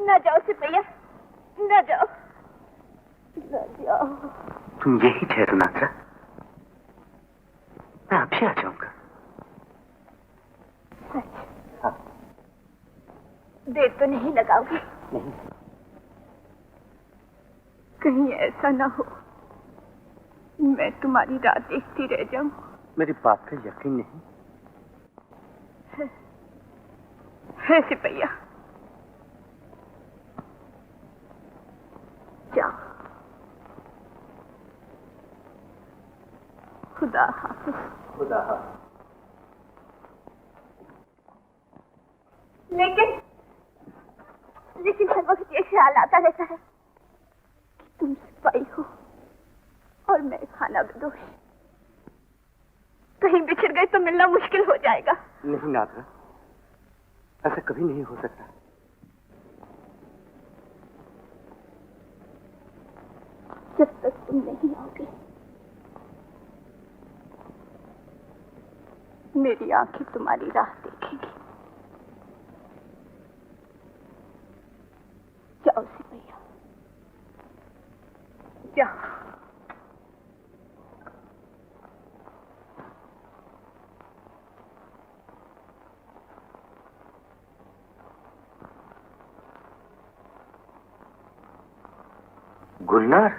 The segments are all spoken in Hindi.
ना जाओ सिपैया, ना जाओ, ना जाओ। तुम यही ठहरो नात्रा, मैं अभी आ जाऊंगा। सच? हाँ। देर तो नहीं लगाओगे? नहीं। कहीं ऐसा ना हो मैं तुम्हारी राह देखती रह जाऊं। मेरी बात पे यकीन नहीं? है सिपैया। जाओ। खुदा हाफिज। खुदा हाफिज। लेकिन हर वक्त ये ख्याल आता रहता है कि तुम सिपाही हो और मैं खाना बदोश। कहीं बिछड़ गए तो मिलना मुश्किल हो जाएगा। नहीं नात्रा, ऐसा कभी नहीं हो सकता। जब तक तुम नहीं आओगे मेरी आंखें तुम्हारी राह देखेंगी। जाओ सिपैया, जाओ। गुलनार,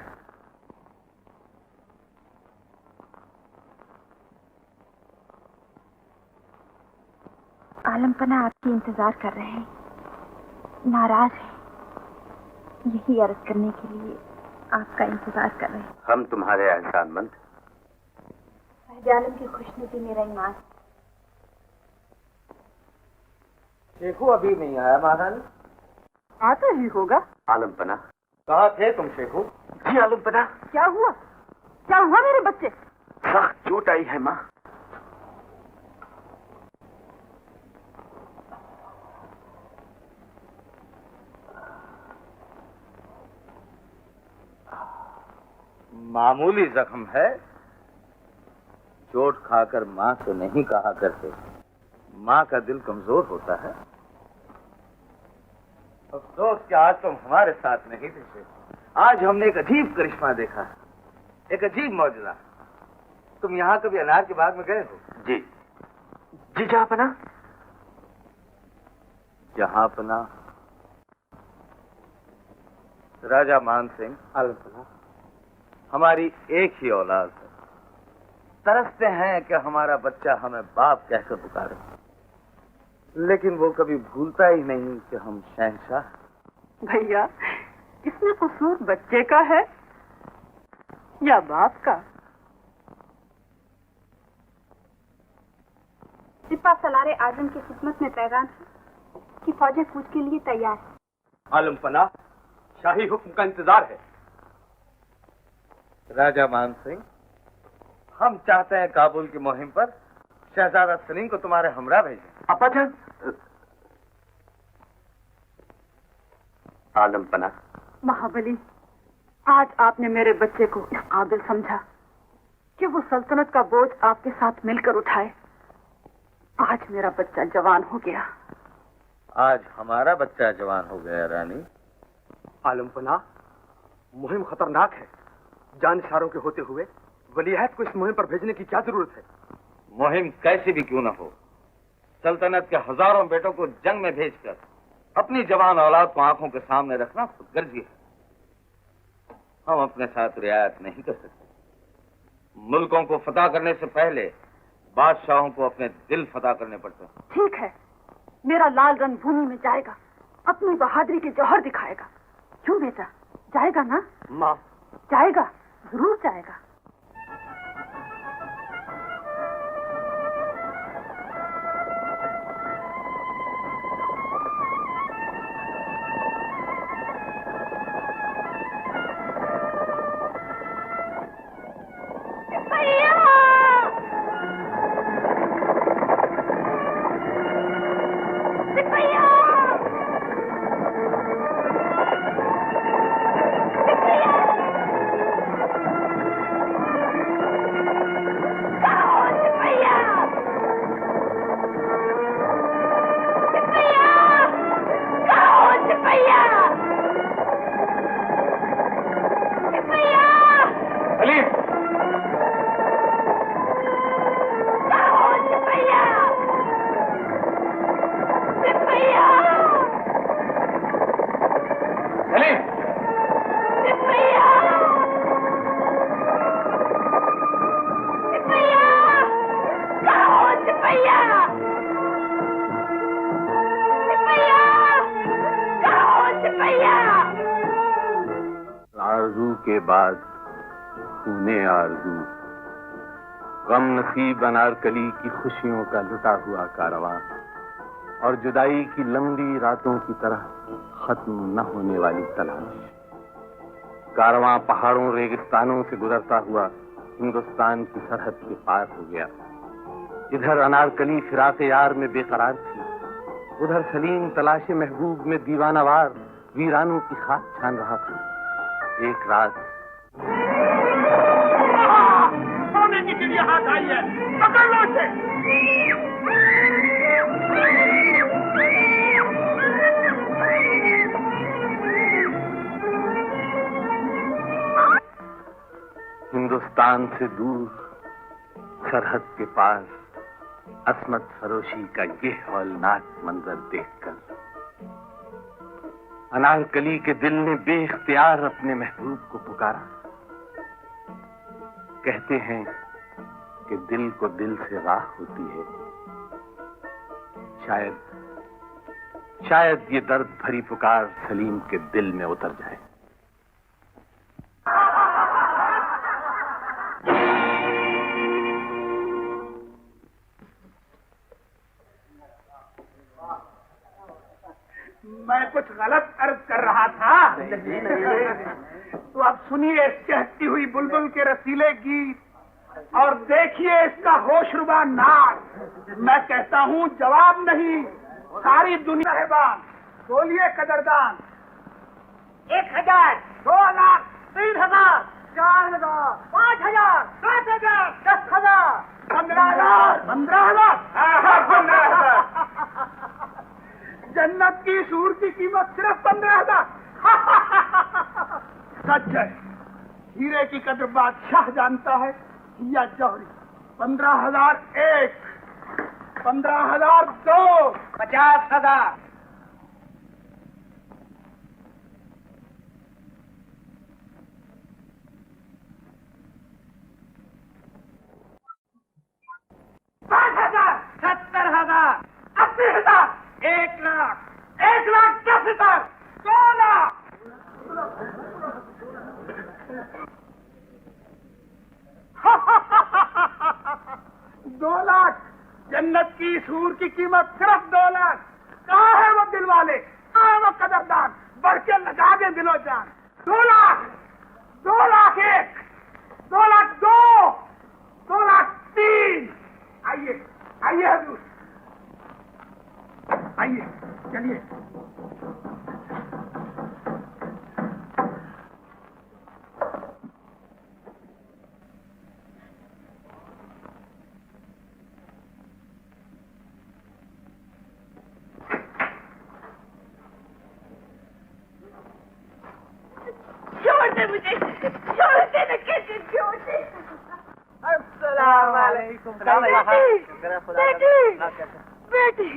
आलमपना आपकी इंतजार कर रहे हैं, नाराज हैं, यही अर्ज करने के लिए आपका इंतजार कर रहे हैं। हम तुम्हारे एहसानमंद। आलम की खुशनुदी मेरा ईमान। शेखू अभी नहीं आया महारानी? आता ही होगा। आलमपना। कहाँ थे तुम शेखू? जी आलमपना। क्या हुआ? क्या हुआ मेरे बच्चे? सख्त चोट आई है माँ। मामूली जख्म है, चोट खाकर माँ तो नहीं कहा करते, माँ का दिल कमजोर होता है। अफसोस कि आज तुम हमारे साथ नहीं थे। आज हमने एक अजीब करिश्मा देखा, एक अजीब मौजूदा। तुम यहाँ कभी अनार के बाग में गए हो? जी जी जहाँपना। जहाँपना। राजा मान सिंह, आलमपना, हमारी एक ही औलाद है। तरसते हैं कि हमारा बच्चा हमें बाप कहकर पुकारे, लेकिन वो कभी भूलता ही नहीं कि हम शहंशाह। भैया, इसमें कसूर बच्चे का है या बाप का? सिपा सलारे आजम की खिदमत में पैगाम है कि फौजें कूच के लिए तैयार है। आलमपना, शाही हुक्म का इंतजार है। राजा मान सिंह, हम चाहते हैं काबुल की मुहिम पर शहजादा सलीम को तुम्हारे हमरा भेजें। अब्बाजान। आलमपना। महाबली, आज आपने मेरे बच्चे को इस काबिल समझा कि वो सल्तनत का बोझ आपके साथ मिलकर उठाए। आज मेरा बच्चा जवान हो गया। आज हमारा बच्चा जवान हो गया रानी। आलमपना, मुहिम खतरनाक है। जान इशारों के होते हुए वलीअहद को इस मुहिम पर भेजने की क्या जरूरत है? मुहिम कैसी भी क्यों ना हो, सल्तनत के हजारों बेटों को जंग में भेजकर अपनी जवान औलाद को आंखों के सामने रखना खुदगर्जी है। हम अपने साथ रियायत नहीं कर सकते। मुल्कों को फतह करने से पहले बादशाहों को अपने दिल फतह करने पड़ते हैं। ठीक है, मेरा लाल रंग भूमि में जाएगा, अपनी बहादुरी के जौहर दिखाएगा। क्यों बेटा, जाएगा ना? माँ। जाएगा, जरूर जाएगा। के बाद खूने आरज़ू, गम नसीब अनारकली की खुशियों का लुटा हुआ कारवां और जुदाई की लंबी रातों की तरह खत्म न होने वाली तलाश। कारवां पहाड़ों रेगिस्तानों से गुजरता हुआ हिंदुस्तान की सरहद के पार हो गया। इधर अनारकली फिराक यार में बेकरार थी, उधर सलीम तलाशे महबूब में दीवानावार वीरानों की खाक छान रहा था। एक रात सोने की चिड़िया हाथ आई है, पकड़ लो उसे। हिंदुस्तान से दूर सरहद के पास असमत फरोशी का ये हौलनाक मंजर देखकर अनारकली के दिल ने बेइख्तियार अपने महबूब को पुकारा। कहते हैं कि दिल को दिल से राह होती है। शायद ये दर्द भरी पुकार सलीम के दिल में उतर जाए। मैं कुछ गलत अर्ज कर रहा था। तो अब सुनिए चहकती हुई बुलबुल के रसीले गीत और देखिए इसका होशरुबा नाच। मैं कहता हूँ जवाब नहीं, सारी दुनिया रहबान। बोलिए कदरदान। 1000, 2 लाख, 3000, 4000, 5000, 7000, 10,000, 15,000, 15,000। जन्नत की सूर की कीमत सिर्फ 15,000। सच है, हीरे की कदर बादशाह जानता है या जौहरी। 15,001, 15,002, 50,000। $5,000, 70,000, 80,000, 1 लाख, 1,10,000, 2 लाख। $2 लाख। जन्नत की सूर की कीमत सिर्फ 2 लाख। कहाँ है वो दिल वाले, कहाँ है वो कदरदान, बढ़ के लगा दे दिलो जान। 2 लाख, 2 लाख 1, 2 लाख 2, 2 लाख 3। आइए आइए हजूर, आइए चलिए। छोड़ दे मुझे, छोड़ दे न, कैसे छोड़ दे। बेटी,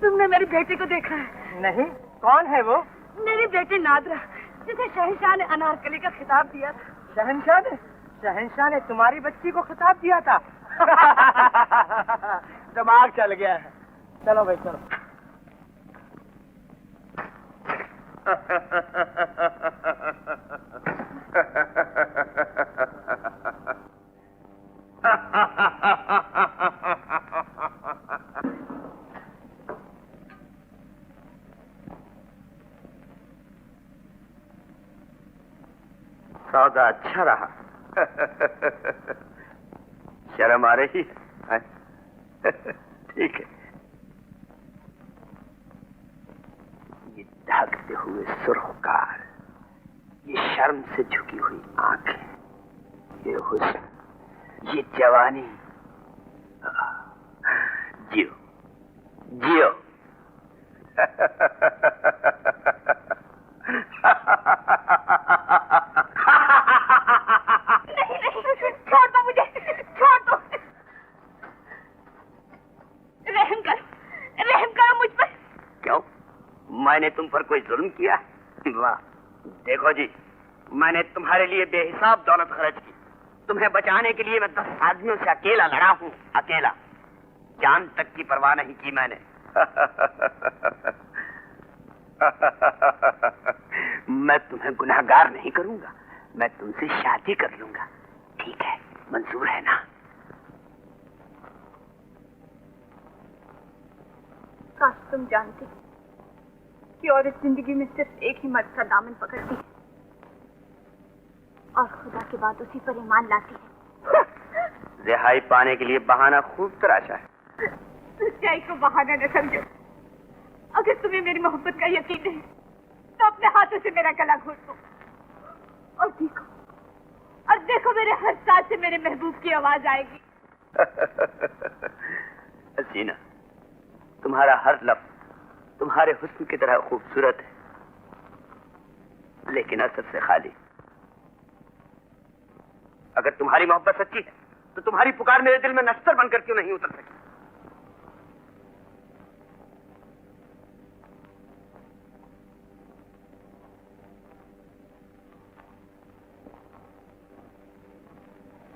तुमने मेरी बेटी को देखा है? नहीं, कौन है वो? मेरी बेटी नादरा, जिसे शहंशाह ने अनारकली का खिताब दिया था। शहंशाह ने तुम्हारी बच्ची को खिताब दिया था। दिमाग चल गया है। चलो भाई चलो। सौदा अच्छा रहा। शर्म आ रही है? ठीक है। ये ढकते हुए सुर्खकार, ये शर्म से झुकी हुई आंखें, ये हुस्न, ये जवानी। जियो जियो। छोड़ दो मुझे, छोड़ दो। रहम करो मुझ पर। क्यों, मैंने तुम पर कोई जुल्म किया? वाह, देखो जी, मैंने तुम्हारे लिए बेहिसाब दौलत खर्च की। तुम्हें बचाने के लिए मैं 10 आदमियों से अकेला लड़ा हूँ, अकेला। जान तक की परवाह नहीं की मैंने। मैं तुम्हें गुनहगार नहीं करूंगा, मैं तुमसे शादी कर लूंगा। ठीक है, मंजूर है ना? काश तुम जानती कि औरत जिंदगी में सिर्फ एक ही मर्द का दामन पकड़ती है और खुदा के बाद उसी पर ईमान लाती है। रिहाई पाने के लिए बहाना खूब तराशा है। सच्चाई को बहाना न समझो। अगर तुम्हें मेरी मोहब्बत का यकीन है तो अपने हाथों से मेरा गला घोट दो और देखो मेरे हर सांस से मेरे महबूब की आवाज आएगी। हसीना, तुम्हारा हर लफ्ज तुम्हारे हुस्न की तरह खूबसूरत है, लेकिन असर से खाली। अगर तुम्हारी मोहब्बत सच्ची है तो तुम्हारी पुकार मेरे दिल में नश्तर बनकर क्यों नहीं उतर सकी?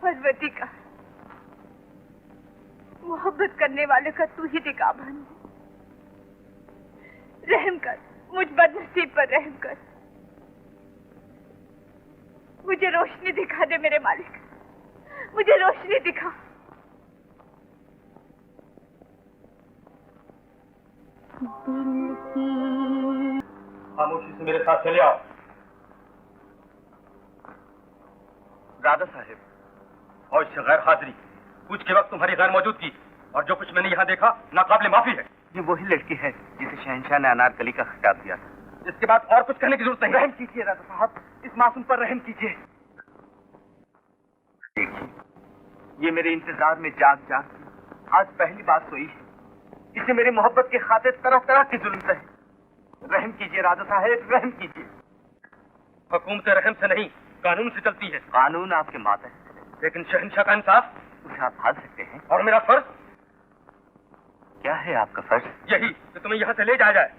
भगवती का मोहब्बत करने वाले का तू ही निगाहबान है। रहम कर, मुझ बदनसीब पर रहम कर। मुझे रोशनी दिखा दे मेरे मालिक, मुझे रोशनी दिखा। खामोशी से मेरे साथ चले आओ। राजा साहब, फौज से गैर हाजिरी, कुछ के वक्त तुम्हारी गैर मौजूदगी और जो कुछ मैंने यहाँ देखा नाकाबिले माफी है। ये वही लड़की है जिसे शहंशाह ने अनारकली का खिताब दिया था। इसके बाद और कुछ कहने की जरूरत नहीं। रहम कीजिए राजा साहब, इस मासूम पर रहम कीजिए। देखिए, ये मेरे इंतजार में जाग जाग आज पहली बार सोई है। इसे मेरी मोहब्बत के खातिर तरह तरह के जुल्म सहे। रहम कीजिए राजा साहब, रहम कीजिए। हुकूमत रहम से नहीं, कानून से चलती है। कानून आपके माता है, लेकिन शहंशाह का इंसाफ, उसे आप भाल सकते हैं। और मेरा फर्ज क्या है आपका फर्ज? यही कि तुम्हें यहाँ से ले जाया जाए,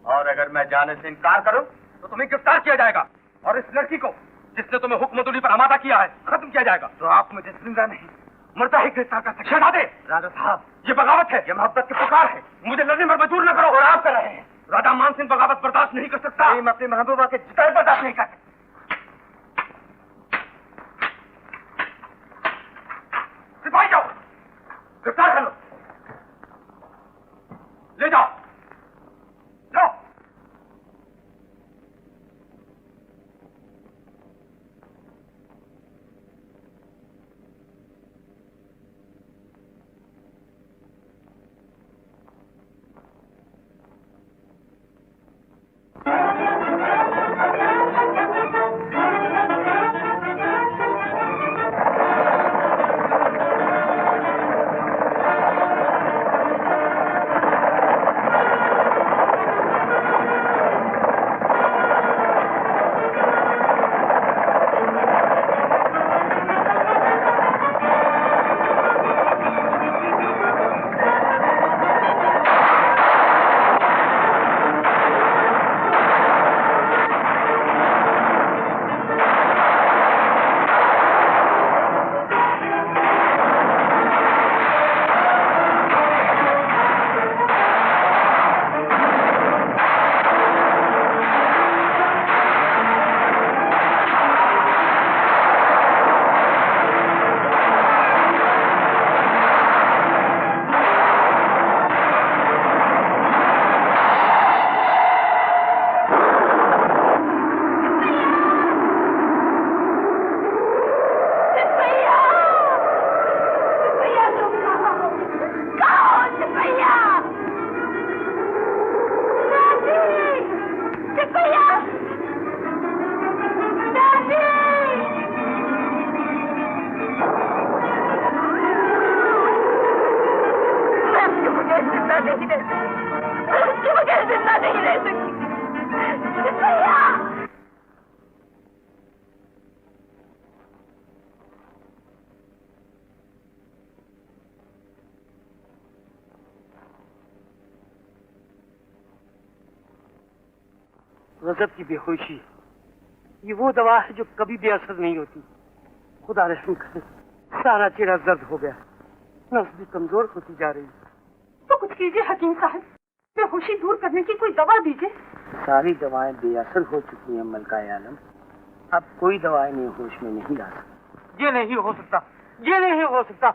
और अगर मैं जाने से इनकार करूं तो तुम्हें गिरफ्तार किया जाएगा और इस लड़की को जिसने तुम्हें हुक्मतुली पर आमादा किया है खत्म किया जाएगा। तो आप मुझे जिंदा नहीं मरता ही गिरफ्तार कर सकते। शहजादे, राजा साहब, ये बगावत है, ये मोहब्बत की पुकार है। मुझे लड़ने पर मजबूर न करो। और आप कर रहे हैं। राजा मानसिंह बगावत बर्दाश्त नहीं कर सकता। मैं अपनी महबूबा के जिक्र बर्दाश्त नहीं कर सकता। सिपाही जाओ, गिरफ्तार कर लो, ले जाओ, जाओ। गजब की बेहोशी, ये वो दवा है जो कभी बेअसर नहीं होती। खुदा रहम करे, सारा चेहरा दर्द हो गया, नस भी कमजोर होती जा रही। तो कुछ कीजिए हकीम साहब, बेहोशी दूर करने की कोई दवा दीजिए। सारी दवाएं बेअसर हो चुकी हैं मलका आलम। अब कोई दवाई नहीं होश में नहीं ला सकती। ये नहीं हो सकता, ये नहीं हो सकता।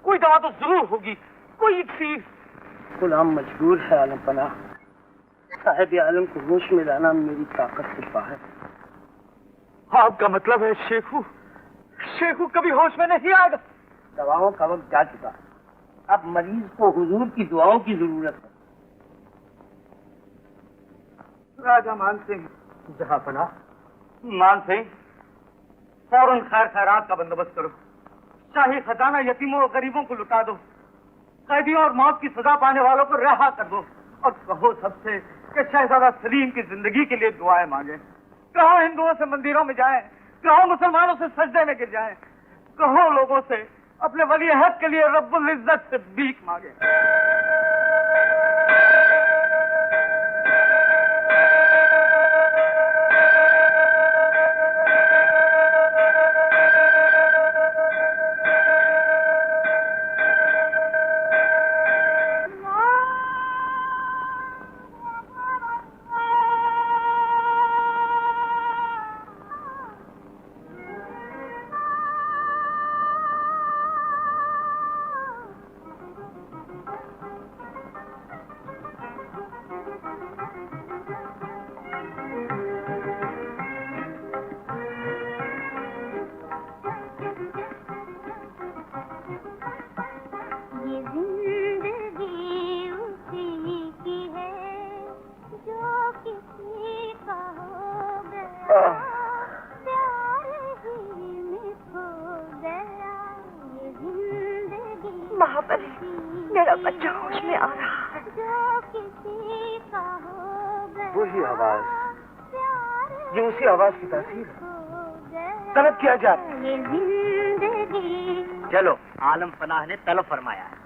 कोई दवा तो जरूर होगी, कोई इक्सीर। गुलाम मजबूर है आलम पनाह। साहिब आलम को होश में लाना मेरी ताकत से बाहर। आपका मतलब है शेखू, शेखू कभी होश में नहीं आएगा। दवाओं का वक्त जा चुका। अब मरीज को हुजूर की दुआओं की जरूरत है। राजा मान सिंह, जहां पना मान सिंह, फौरन खैर खैरात का बंदोबस्त करो। शाही खजाना यतीमों और गरीबों को लुटा दो। कैदियों और मौत की सजा पाने वालों को रिहा कर दो। और कहो सबसे कि शहजादा सलीम की जिंदगी के लिए दुआएं मांगे। कहो हिंदुओं से मंदिरों में जाएं, कहो मुसलमानों से सजदे में गिर जाएं, कहो लोगों से अपने वली अहद के लिए रब्बुल इज्जत से भीख मांगे। मेरा बच्चा होश में आ रहा है। वही आवाज, ये उसी आवाज की तासीर है। तलब किया जाए। चलो, आलम पनाह ने तलब फरमाया है।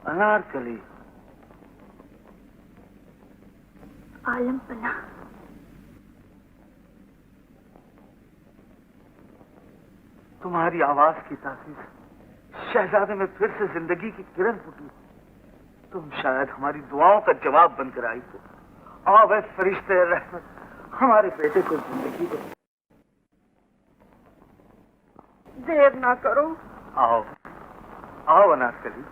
अनारकली। आलम पनाह, तुम्हारी आवाज की तासीर शहजादे में फिर से जिंदगी की किरण फूटी। तुम शायद हमारी दुआओं का जवाब बनकर आई हो। आओ वह फरिश्ते रहमत, हमारे बेटे को जिंदगी दो। देर ना करो। आओ आओ अनारकली।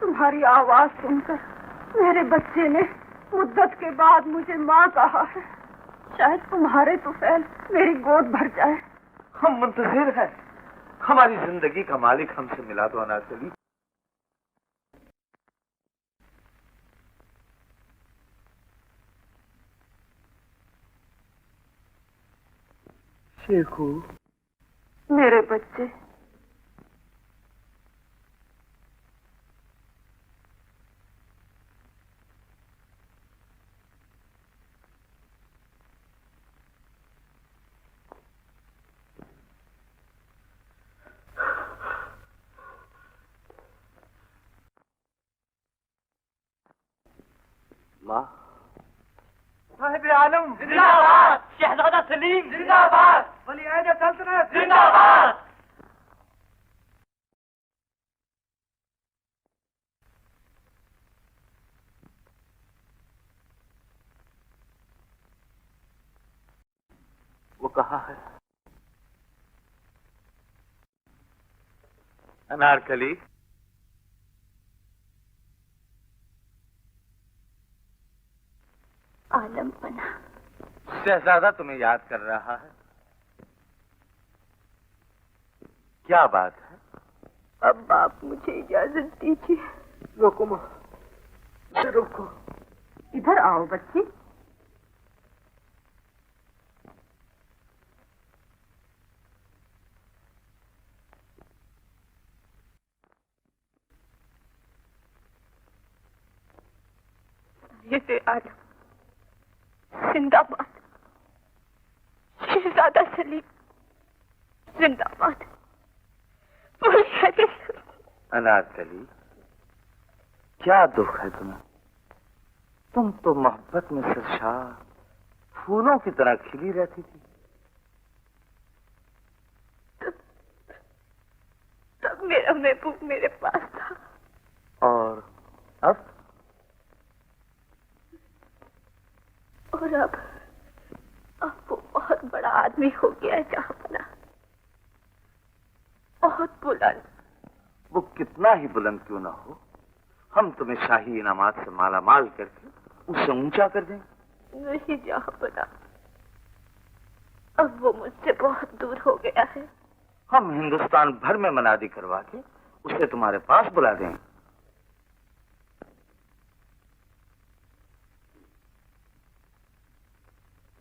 तुम्हारी आवाज सुनकर मेरे बच्चे ने मुद्दत के बाद मुझे माँ कहा है। शायद तुम्हारे तुफैल मेरी गोद भर जाए। हम मुंतजिर हैं। हमारी जिंदगी का मालिक हमसे मिला दो अनारकली। शेखू, मेरे बच्चे, माँ, साहिब आलम जिंदाबाद। शहजादा सलीम जिंदाबाद। वली अहद सल्तनत जिंदाबाद। वो कहाँ है? अनारकली, आलम पना, शहजादा तुम्हें याद कर रहा है। क्या बात है? अब आप मुझे इजाजत दीजिए। रुको माँ, रुको। इधर आओ बच्चे। ये आलम जिंदाबाद। शहजादा सलीम जिंदाबाद। अनारकली, क्या दुख है तुम्हें? तुम तो मोहब्बत में सरशार फूलों की तरह खिली रहती थी। तब मेरा महबूब मेरे पास था। और अब? और अब बड़ा आदमी हो गया है जहांपना, बहुत बुलंद। वो कितना ही बुलंद क्यों ना हो, हम तुम्हें शाही इनामात से माला माल करके उससे ऊंचा कर देंगे। नहीं जहांपना, अब वो मुझसे बहुत दूर हो गया है। हम हिंदुस्तान भर में मनादी करवा के उसे तुम्हारे पास बुला देंगे।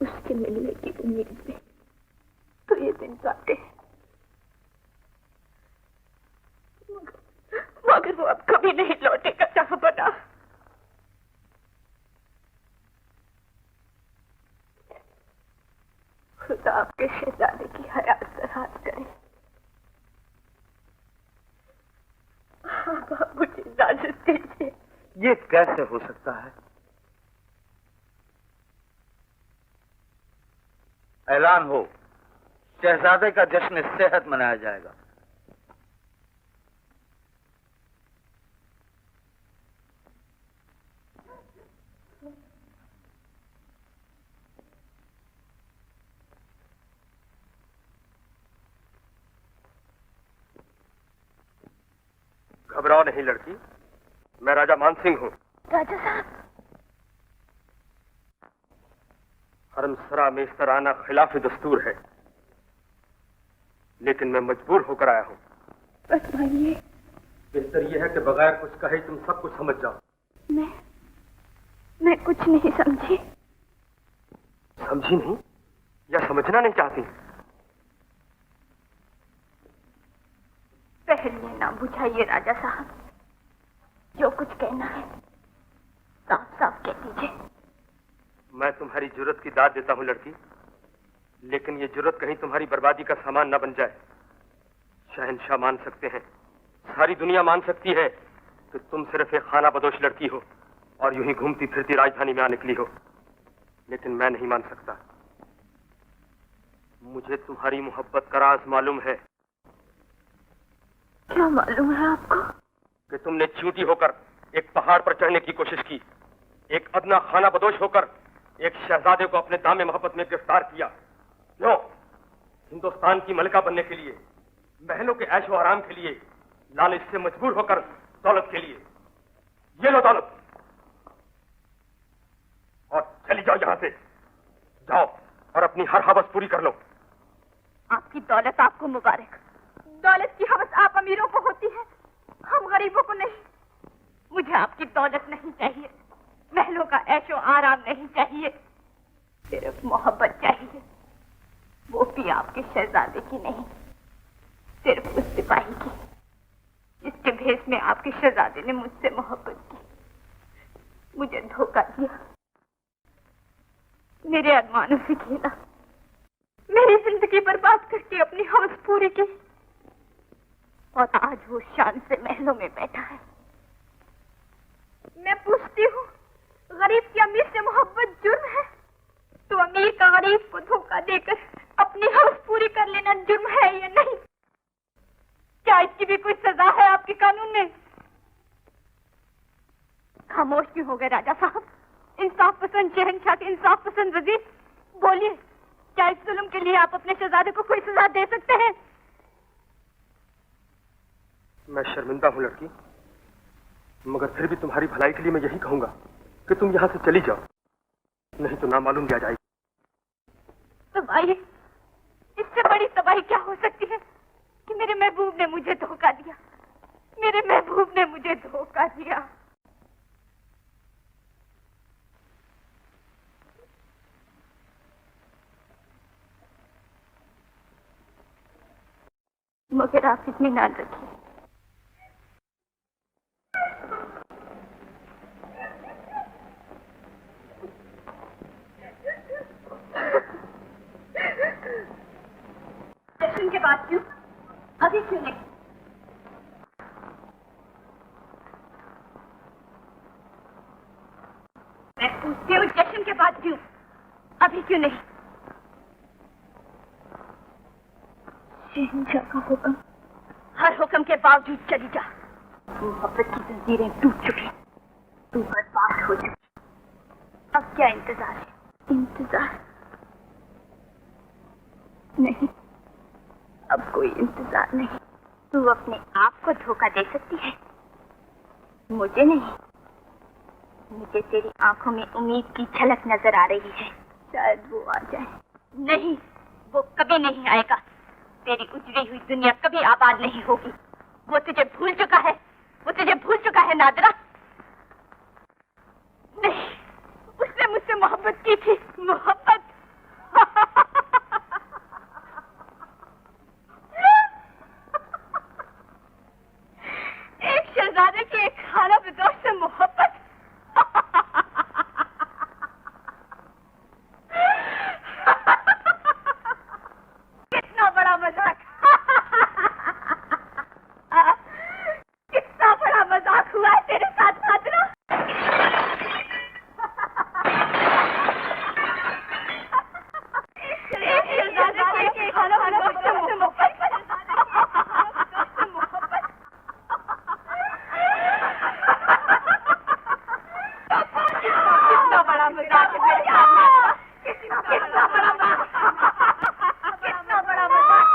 उसके मिलने की उम्मीद में तो ये दिन काटे, मगर वो अब कभी नहीं लौटेगा जहांपना। खुदा आपके शहजादे की हयात दराज करे। आप मुझे इजाजत दीजिए। ये कैसे हो सकता है? ऐलान हो, शहजादे का जश्न सेहत मनाया जाएगा। घबराओ नहीं लड़की, मैं राजा मानसिंह हूँ। राजा साहब, हरमसरा में इस तरह आना खिलाफ दस्तूर है, लेकिन मैं मजबूर होकर आया हूँ। बताइए। बेहतर यह है कि बगैर कुछ कहे तुम सब कुछ समझ जाओ। मैं कुछ नहीं समझी। समझी नहीं या समझना नहीं चाहती? पहले ना बुझाइए राजा साहब, जो कुछ कहना है साफ साफ कह दीजिए। मैं तुम्हारी जुर्रत की दाद देता हूँ लड़की, लेकिन ये जुर्रत कहीं तुम्हारी बर्बादी का सामान न बन जाए। शहंशाह मान सकते हैं, सारी दुनिया मान सकती है कि तुम सिर्फ एक खाना बदोश लड़की हो और यूं ही घूमती फिरती राजधानी में आ निकली हो, लेकिन मैं नहीं मान सकता। मुझे तुम्हारी मोहब्बत का राज मालूम है। क्या मालूम है आपको? कि तुमने चींटी होकर एक पहाड़ पर चढ़ने की कोशिश की, एक अदना खाना बदोश होकर एक शहजादे को अपने दामे मोहब्बत में गिरफ्तार किया। क्यों? हिंदुस्तान की मलिका बनने के लिए, महलों के ऐशो आराम के लिए, लालच से मजबूर होकर दौलत के लिए। ये लो दौलत और चली जाओ यहां से। जाओ और अपनी हर हवस पूरी कर लो। आपकी दौलत आपको मुबारक। दौलत की हवस आप अमीरों को होती है, हम गरीबों को नहीं। मुझे आपकी दौलत नहीं चाहिए, महलों का ऐशो आराम नहीं चाहिए, सिर्फ मोहब्बत चाहिए। वो भी आपके शहजादे की नहीं, सिर्फ उस सिपाही की जिसके भेष में आपके शहजादे ने मुझसे मोहब्बत की, मुझे धोखा दिया, मेरे अरमानों से खेला, मेरी जिंदगी बर्बाद करके अपनी हवस पूरी की, और आज वो शान से महलों में बैठा है। मैं पूछती हूँ, गरीब की अमीर से मोहब्बत जुर्म है, तो अमीर का गरीब को धोखा देकर अपनी हवस पूरी कर लेना जुर्म है या नहीं? क्या इसकी भी कोई सजा है आपके कानून में? खामोश क्यों हो गए राजा साहब? इंसाफ पसंद शहंशाह के इंसाफ पसंद वजीर, बोलिए, क्या इस जुल्म के लिए आप अपने शहजादे को कोई सजा दे सकते हैं? मैं शर्मिंदा हूं लड़की, मगर फिर भी तुम्हारी भलाई के लिए मैं यही कहूंगा कि तुम यहां से चली जाओ, नहीं तो नामालूम दिया जाएगी। तबाही, इससे बड़ी तबाही क्या हो सकती है कि मेरे महबूब ने मुझे धोखा दिया, मेरे महबूब ने मुझे धोखा दिया। मगर आप इत्मीनान रखिए, जश्न के बाद क्यों? अभी क्यों नहीं? मैं पूछती हूँ, जश्न के बाद क्यों? अभी क्यों नहीं? शहंशाह का हुक्म, हर हुक्म के बावजूद चली जा। मोहब्बत की जंजीरें टूट चुकी, तू बर्बाद हो चुकी। अब क्या इंतजार है? इंतजार नहीं, अब कोई इंतजार नहीं। तू अपने आप को धोखा दे सकती है, मुझे नहीं। मुझे तेरी आंखों में उम्मीद की झलक नजर आ रही है, शायद वो आ जाए। नहीं, वो कभी नहीं आएगा। तेरी उजड़ी हुई दुनिया कभी आबाद नहीं होगी। वो तुझे भूल चुका है, वो तुझे भूल चुका है नादरा। नहीं, उसने मुझसे मोहब्बत की थी, मोहब्बत। एक शहजादे की एक खाना बदोश से मोहब्बत। कितना बड़ा मजाक, कितना बड़ा मजाक हुआ है तेरे साथ नादरा। एक शहजादे की एक खाना बदोश से मोहब्बत। कितना बड़ा मजाक है मेरे साथ, कितना बड़ा मजाक, कितना बड़ा मजाक।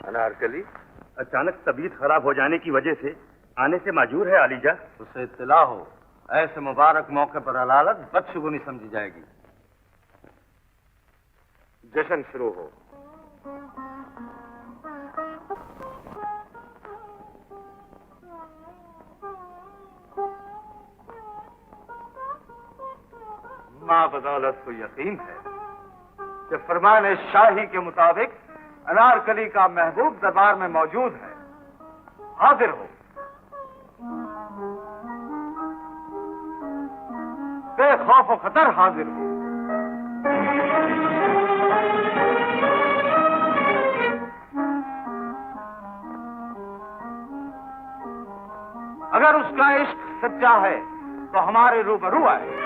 अनारकली अचानक तबीयत खराब हो जाने की वजह से आने से माजूर है आलीजा। उसे इत्तला हो, ऐसे मुबारक मौके पर अलालत बदशगुनी समझी जाएगी। जश्न शुरू हो। माँ बदौलत को यकीन है कि फरमान शाही के मुताबिक अनारकली का महबूब दरबार में मौजूद है। हाजिर हो, बेखौफ खतर हाजिर हो। अगर उसका इश्क सच्चा है तो हमारे रूबरू आए।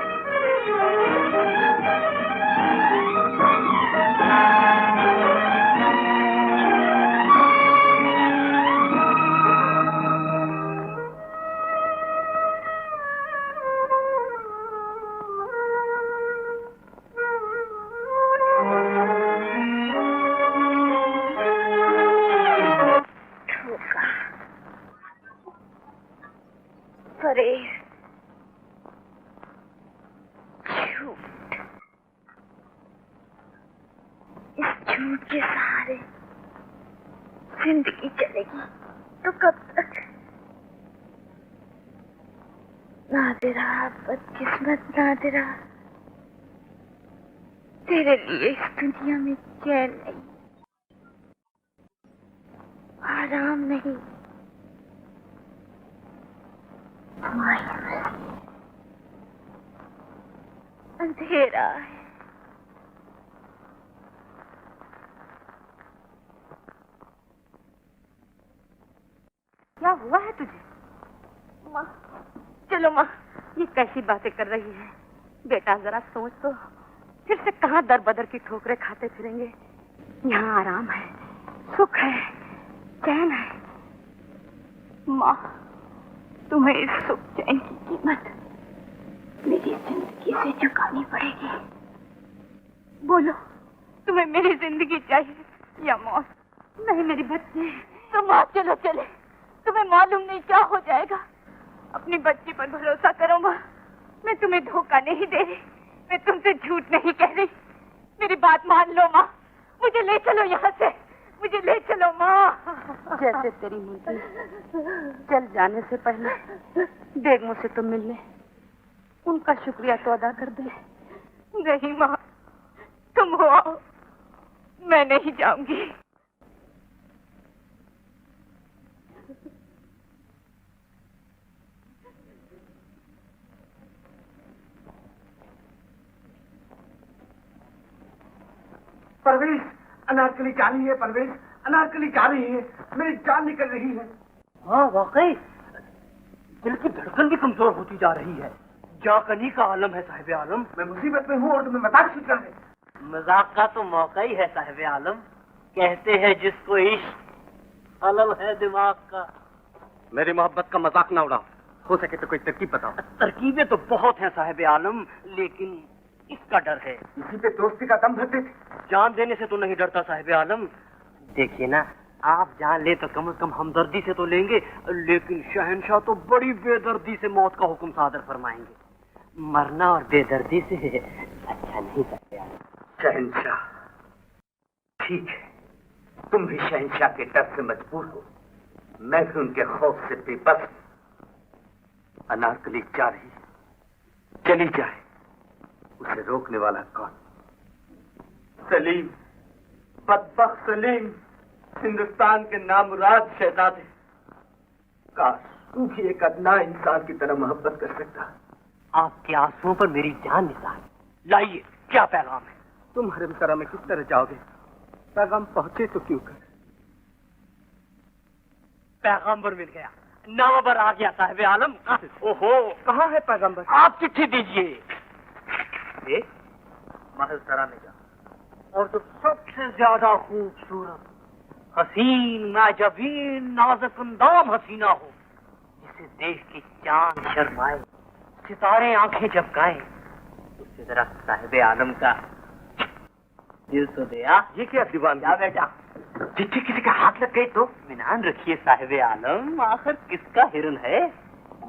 जिंदगी चलेगी तो कब तक? नादिरा, बदकिस्मत नादिरा, तेरे लिए इस दुनिया में चैन नहीं, आराम नहीं, अंधेरा है। क्या हुआ है तुझे? माँ, चलो माँ, ये कैसी बातें कर रही है? बेटा जरा सोच तो, फिर से कहाँ दर बदर की ठोकरें खाते फिरेंगे। यहाँ आराम है, सुख है, चैन है। माँ, तुम्हें इस सुख चैन की कीमत मेरी जिंदगी से चुकानी पड़ेगी। बोलो, तुम्हें मेरी जिंदगी चाहिए या मौत? नहीं मेरी बच्ची, तुम आज चलो चले, तुम्हें मालूम नहीं क्या हो जाएगा। अपनी बच्ची पर भरोसा करो माँ, मैं तुम्हें धोखा नहीं दे रही, मैं तुमसे झूठ नहीं कह रही। मेरी बात मान लो माँ, मुझे ले चलो यहाँ से, मुझे ले चलो माँ। जैसे तेरी मुझे चल जाने से पहले बेगमों से तो मिल ले, उनका शुक्रिया तो अदा कर दे। नहीं माँ, तुम हो आओ, मैं नहीं जाऊंगी। परवेज, अनारकली जा रही है। परवेज, अनारकली जा रही है, मेरी जान निकल रही है। हाँ वाकई, दिल की धड़कन भी कमजोर होती जा रही है। जाकनी का आलम है साहिब आलम। मैं मुसीबत में हूँ और तुम्हें मजाक सूझ रहा है। मजाक का तो मौका ही है साहिब आलम। कहते हैं जिसको इश्क अलम है दिमाग का। मेरी मोहब्बत का मजाक ना उड़ाओ, हो सके तो कोई तरकीब बताओ। तरकीबें तो बहुत हैं साहिब आलम, लेकिन इसका डर है। इसी पे दोस्ती का दम भरते थे। जान देने से तो नहीं डरता साहिब आलम। देखिए ना, आप जान ले तो कम से कम हमदर्दी से तो लेंगे, लेकिन शहंशाह तो बड़ी बेदर्दी से मौत का हुक्म सादर फरमाएंगे। मरना और बेदर्दी से अच्छा नहीं साहिब आलम। शहंशाह, ठीक है, तुम भी शहंशाह के डर से मजबूर हो, मैं भी उनके खौफ से बेबस हूं। अनारकली जा रही है, चली जाए, उसे रोकने वाला कौन? सलीम, बदबख्त सलीम, हिंदुस्तान के नामुराद शहजादे। काश तू भी एक अदना इंसान की तरह मोहब्बत कर सकता। आपके आंसुओं पर मेरी जान निसार। लाइए, क्या पैगाम है? तुम हरम सरा में किस तरह जाओगे? पैगाम पहुंचे तो क्यों कर? पैगाम्बर मिल गया, नामाबर आ गया साहिब आलम। ओहो, कहाँ है पैगंबर? आप चिट्ठी दीजिए। महल सरा में जा, और तो सबसे ज्यादा खूबसूरत, हसीन, नाजबीन, नाजुक अंदाम हसीना हो, जिसे देख के चांद शर्माए, सितारे आंखें झपकाए, उससे जरा साहिब आलम का दिल तो दया। ये क्या दीवान? क्या बेटा, चिट्ठी किसी का हाथ लग गई तो इत्मीनान रखिए साहिब आलम। आखिर किसका हिरन है,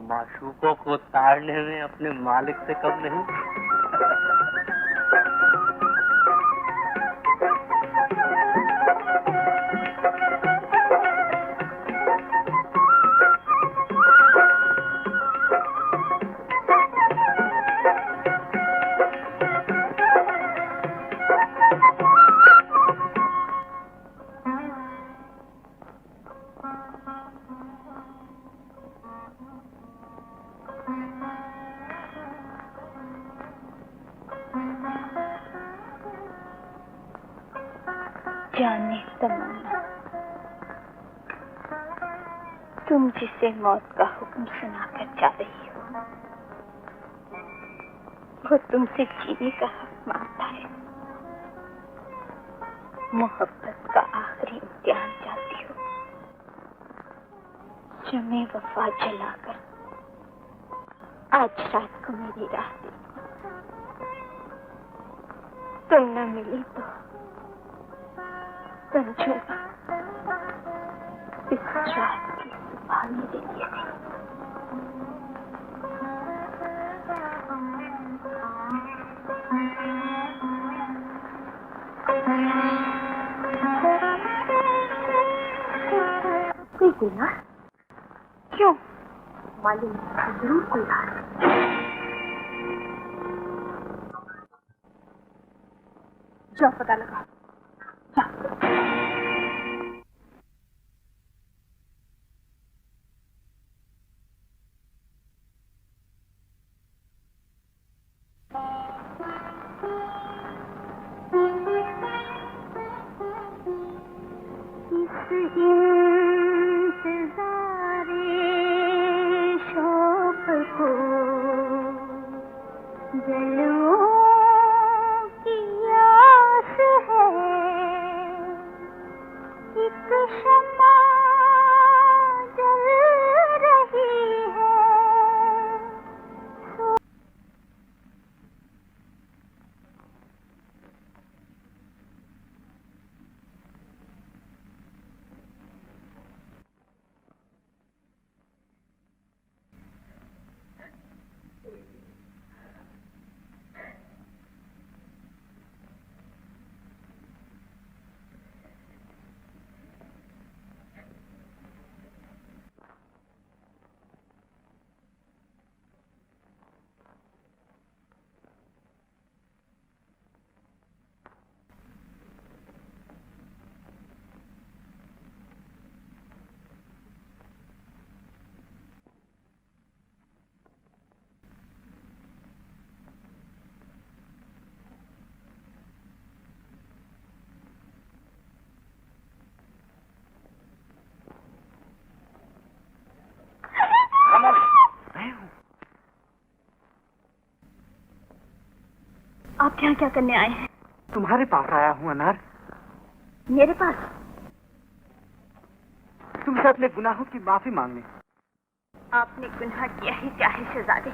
माशूकों को ताड़ने में अपने मालिक से कम नहीं। जाने तमन्ना, तुम जिसे मौत का हुक्म सुनाकर जा रही हो, वो तुमसे जीने का हक मांगता है। मोहब्बत का आखिरी इम्तिहान चाहती हो, जमे वफा जलाकर आज रात को मेरी राह देखो। तुम न मिली तो समझूंगा इस रात की सुबह मेरे लिए थी। कोई गुनाह? क्यों? मालूम जरूर कोई हाल। जाओ पता लगा। आप यहाँ क्या करने आए हैं? तुम्हारे पास आया हूँ अनार। मेरे पास? तुमसे अपने गुनाहों की माफी मांगने। आपने गुनाह किया ही क्या है शहजादे?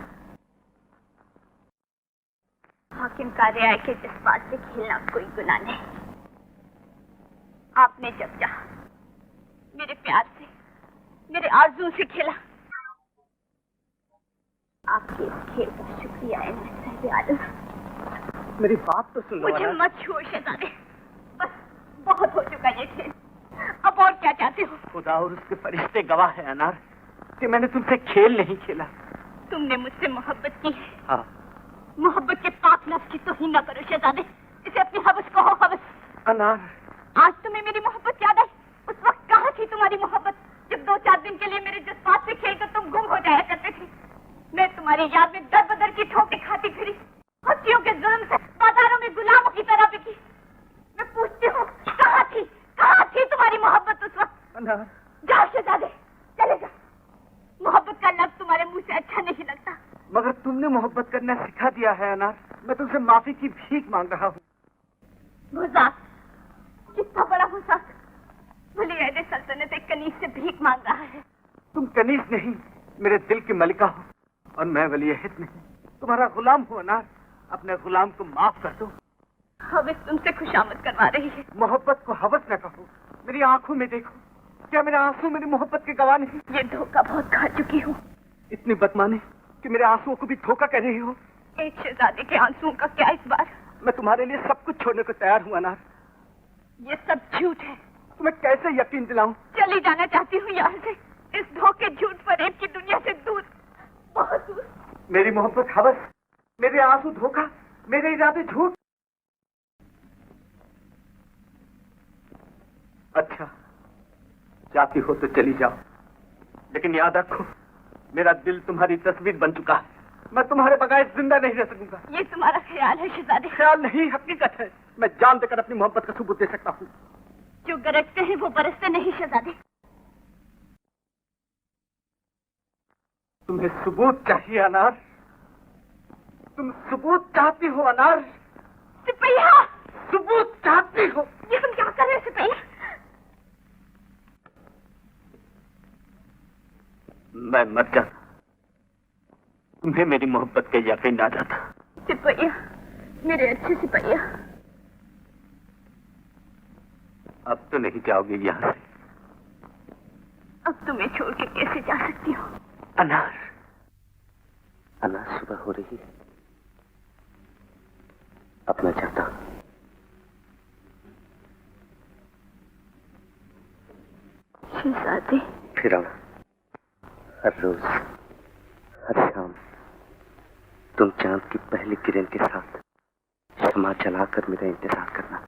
हाकिम का रियाय के जज्बात से खेलना कोई गुनाह नहीं। आपने जब चाहा मेरे प्यार से, मेरे आरज़ू से खेला। आपके इस खेल का शुक्रिया है साहिब आलम। मेरी बात तो सुन लो। मुझे मत छोड़ शहजादे, बस बहुत हो चुका ये खेल। अब और क्या चाहते हो? खुदा और उसके फरिश्ते गवाह है अनार कि मैंने तुमसे खेल नहीं खेला। तुमने मुझसे मोहब्बत की है। हाँ। मोहब्बत के पाक लफ्ज़ की तौहीन न करो शहजादे। इसे अपनी हवस कहो, हवस। अनार, आज तुम्हें मेरी मोहब्बत याद आई? उस वक्त कहाँ थी तुम्हारी मोहब्बत जब 2-4 दिन के लिए मेरे जज्बात से खेलकर तुम गुम हो जाया करते थे? मैं तुम्हारी याद में दर बदर की ठोकें खाती फिरी, हस्तियों के जुल्म से बाजारों में गुलामों की तरह बिकी। मैं पूछती हूँ, कहाँ थी तुम्हारी मोहब्बत उस वक्त? अनार, जाओ शहजादे, चले जाओ। मोहब्बत का लफ्ज़ तुम्हारे मुंह से अच्छा नहीं लगता। मगर तुमने मोहब्बत करना सिखा दिया है अनार। मैं तुमसे माफी की भीख मांग रहा हूँ। गुज़ार, कितना बड़ा गुज़ार। वली अहद सल्तनत एक कनीज से भीख मांग रहा है। तुम कनीज नहीं, मेरे दिल की मलिका हो, और मैं वली अहद नहीं, तुम्हारा गुलाम हूँ अनार। अपने गुलाम को माफ कर दो। हवस तुमसे खुशामद करवा रही है। मोहब्बत को हवस न कहो। मेरी आंखों में देखो, क्या मेरे आंसू मेरी मोहब्बत के गवाह नहीं? ये धोखा बहुत खा चुकी हूँ। इतनी बदमानी कि मेरे आंसुओं को भी धोखा कह रही हो। एक शहजादे के आंसुओं का क्या इस बार? मैं तुम्हारे लिए सब कुछ छोड़ने को तैयार हूँ अनार। ये सब झूठ है। तुम्हें कैसे यकीन दिलाऊं? चली जाना चाहती हूँ यहाँ से, इस धोखे झूठ फरेब की दुनिया से दूर, बहुत दूर। मेरी मोहब्बत हवस, मेरे आंसू धोखा, मेरे इरादे झूठ। अच्छा, चाहती हो तो चली जाओ, लेकिन याद रखो मेरा दिल तुम्हारी तस्वीर बन चुका है। मैं तुम्हारे बगैर जिंदा नहीं रह सकूंगा। ये तुम्हारा ख्याल है शहजादे? ख्याल नहीं, हकीकत है। मैं जान देकर अपनी मोहब्बत का सबूत दे सकता हूँ। जो गरजते हैं वो बरसते नहीं शहजादे। तुम्हें सबूत चाहिए अनार? तुम सबूत चाहती हो अनार? सिपहिया, सबूत चाहती हो? ये तुम क्या कर रहे हो सिपहिया? मैं मर जाता, तुम्हें मेरी मोहब्बत का यकीन आ जाता। सिपहिया, मेरे अच्छे सिपहिया। अब तो नहीं जाओगे यहाँ से? अब तुम्हें छोड़ के कैसे जा सकती हो? अनार, अनार, सुबह हो रही है, अब मैं जाता हूं। शहजादे, फिर आना। हर रोज, हर शाम तुम चांद की पहली किरण के साथ शमा जलाकर मेरा इंतजार करना।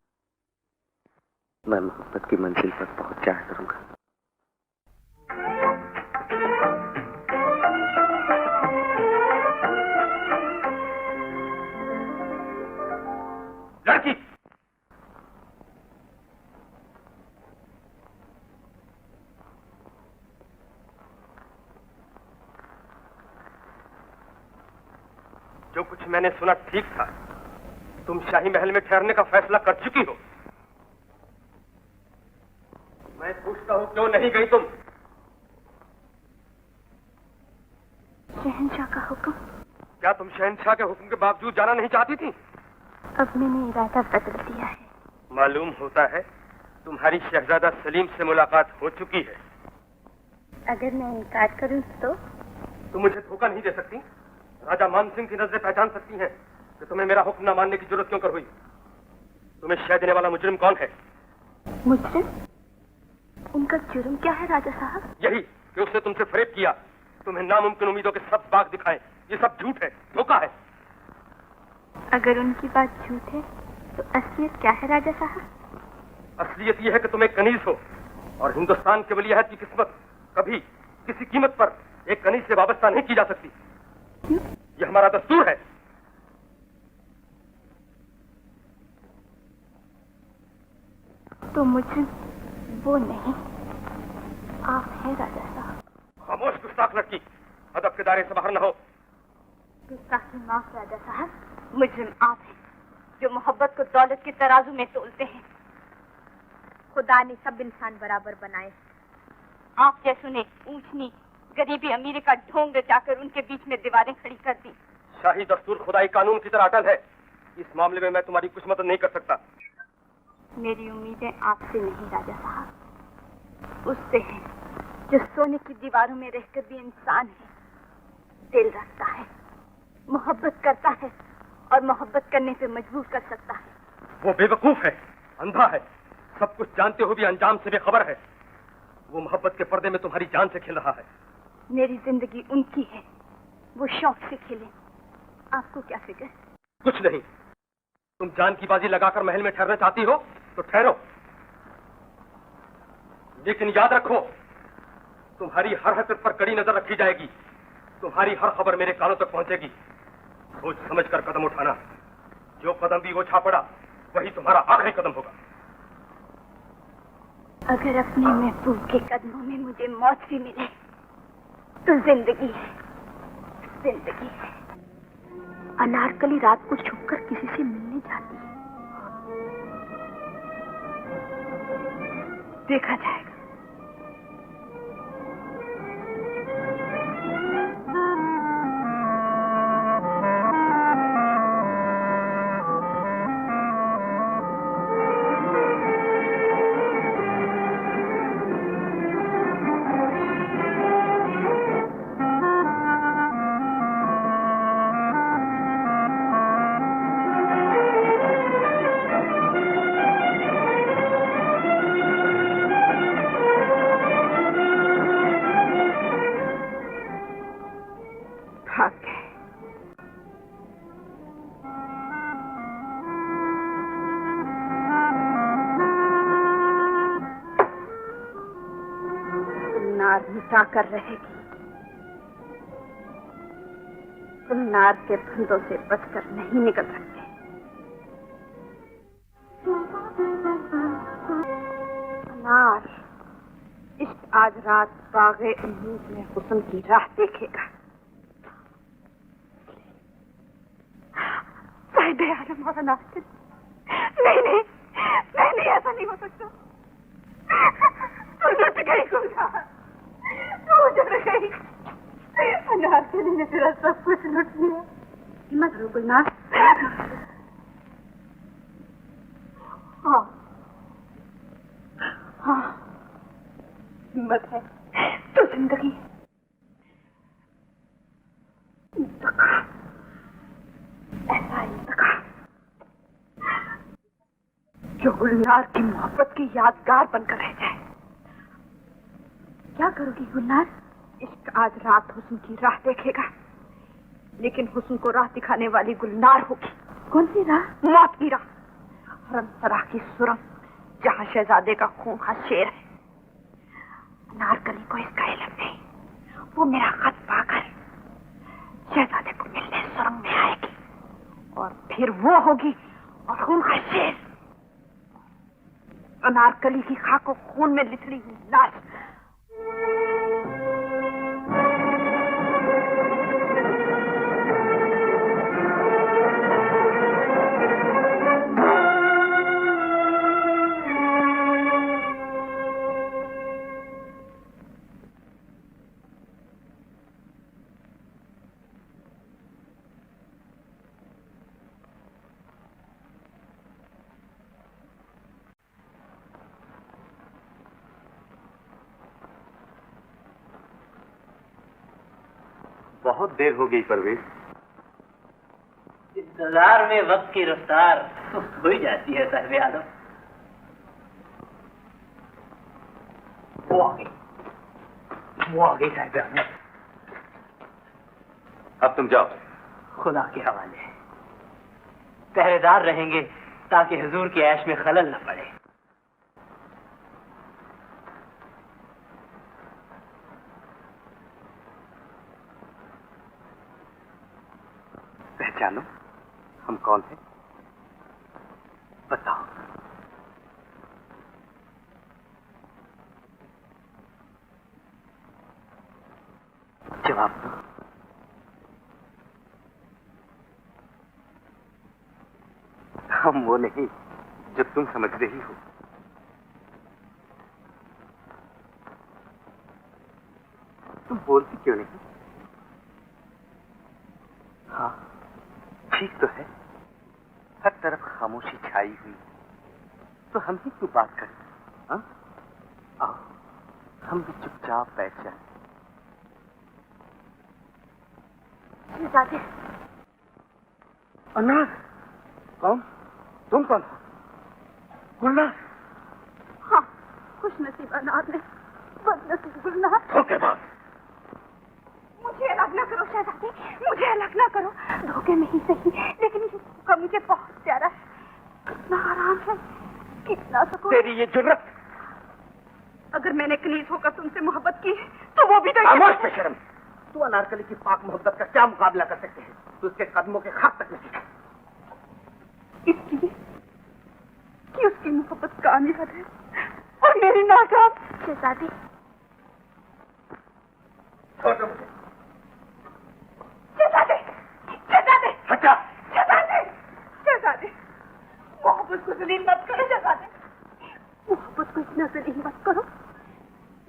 मैं मोहब्बत की मंजिल पर पहुंच जाया करूंगा। लड़की, जो कुछ मैंने सुना ठीक था। तुम शाही महल में ठहरने का फैसला कर चुकी हो। मैं पूछता हूं क्यों नहीं गई तुम? शहंशाह का हुक्म। क्या तुम शहंशाह के हुक्म के बावजूद जाना नहीं चाहती थी? अब मैंने इरादा बदल दिया है। मालूम होता है तुम्हारी शहजादा सलीम से मुलाकात हो चुकी है। अगर मैं इनकार करूं तो? तुम मुझे धोखा नहीं दे सकती। राजा मान सिंह की नजरें पहचान सकती हैं कि तुम्हें मेरा हुक्म न मानने की जरूरत क्यों कर हुई। तुम्हें शह देने वाला मुजरिम कौन है? मुजरिम? उनका जुर्म क्या है राजा साहब? यही कि उसने तुमसे फरेब किया, तुम्हें नामुमकिन उम्मीदों के सब बाग दिखाए। ये सब झूठ है, धोखा है। अगर उनकी बात झूठ है तो असलियत क्या है राजा साहब? असलियत यह है कि तुम एक कनीज हो और हिंदुस्तान के वली अहद की किस्मत कभी किसी कीमत पर एक कनीज से वाबस्ता नहीं की जा सकती। क्यों? यह हमारा दस्तूर है। तो मुजरिम वो नहीं, आप हैं राजा साहब। खामोश गुस्ताख लड़की, अदब के दायरे से बाहर न हो। गुस्ताखी माफ राजा साहब, मुजरिम आप हैं। जो मोहब्बत को दौलत के तराजू में तोलते हैं। खुदा ने सब इंसान बराबर बनाए। आप जैसों ने ऊंच नीच, गरीबी अमीरी का ढोंग रचाकर उनके बीच में दीवारें खड़ी कर दी। शाही दस्तूर खुदाई कानून की तरह अटल है। इस मामले में मैं तुम्हारी कुछ मदद नहीं कर सकता। मेरी उम्मीदें आपसे नहीं राजा साहब, उससे हैं जो सोने की दीवारों में रहकर भी इंसान है, दिल रखता है, मोहब्बत करता है और मोहब्बत करने पे मजबूर कर सकता है। वो बेवकूफ है, अंधा है, सब कुछ जानते हुए भी अंजाम से बेखबर है। वो मोहब्बत के पर्दे में तुम्हारी जान से खेल रहा है। मेरी जिंदगी उनकी है, वो शौक से खेले, आपको क्या फिक्र? कुछ नहीं। तुम जान की बाजी लगाकर महल में ठहरना चाहती हो तो ठहरो, लेकिन याद रखो तुम्हारी हर हरकत पर कड़ी नजर रखी जाएगी। तुम्हारी हर खबर मेरे कानों तक पहुंचेगी। सोच समझ कर कदम उठाना। जो कदम भी वो पड़ा वही तुम्हारा आखिरी कदम होगा। अगर अपने महबूब के कदमों में मुझे मौत भी मिले तो जिंदगी है, जिंदगी है। अनारकली रात को छुपकर किसी से मिलने जाती है। देखा जाएगा। कर रहेगी। गुलनार के फंदों से बचकर नहीं निकल सकते। अनार इश्क आज रात बागे उम्मीद में हुस्न की राह देखेगा। साहिब आलम और अनार, नहीं नहीं नहीं, ऐसा नहीं हो सकता। तू लुट गई गुलनार, तू उजड़ गई। अनारकली ने तेरा सब कुछ लुट लिया। हिम्मत करो गुलनार। हाँ हाँ, हिम्मत है तो जिंदगी। ऐसा इंतकाम जो गुलनार की मोहब्बत की यादगार बनकर रह जाए। क्या करोगी गुलनार? इश्क आज रात हुस्न की राह देखेगा, लेकिन हुस्न को राह दिखाने वाली गुलनार होगी। कौन सी राह? मौत की राह, हरम-सराह की सुरंग, जहाँ शहजादे का खून का शेर है। अनारकली को इसका इल्म नहीं। वो मेरा खत पाकर शहजादे को मिलने सुरंग में आएगी और फिर वो होगी और खून का शेर। अनारकली की खाक को खून में लिथड़ी हुई लाश। बहुत देर हो गई परवेज। इंतजार में वक्त की रफ्तार सुस्त हो ही जाती है साहिब आलम। वो आ गई साहिब आलम। अब तुम जाओ। खुदा के हवाले, पहरेदार रहेंगे ताकि हुजूर की ऐश में खलल न पड़े। पहचानो हम कौन थे? बताओ। जवाब दो। हम वो नहीं जो तुम समझ रही हो। तुम बोलती क्यों नहीं? हाँ, ठीक तो है, हर तरफ खामोशी छाई हुई, तो हम ही क्यों बात करें? हाँ? आओ, हम भी चुपचाप बैठ जाए। दादी। अनार? कौन? तुम कौन हो? गुलनार? हाँ, खुश नसीब अनार ने, बदनसीब गुलनार। धोखेबाज। मुझे अलग ना करो शहजादी, मुझे अलग ना करो। धोखे में ही सही, लेकिन ये धोखा मुझे बहुत प्यारा है। कितना आराम है, कितना सुकून। तेरी ये जुर्रत! अगर मैंने कनीज होकर तुमसे मोहब्बत की तो वो भी तो खामोश बेशर्म! तू अनारकली की पाक मोहब्बत का क्या मुकाबला कर सकते हैं? तू उसके कदमों के खाक तक नहीं है। इसलिए कि उसकी मोहब्बत कामयाब है और मेरी नाकाम। शहजादी, छोड़ो मुझे। शहजादी, शहजादी, हटा! शहजादी, शहजादी, मोहब्बत को जलील मत करो शहजादी। मोहब्बत को इतना जलील मत करो।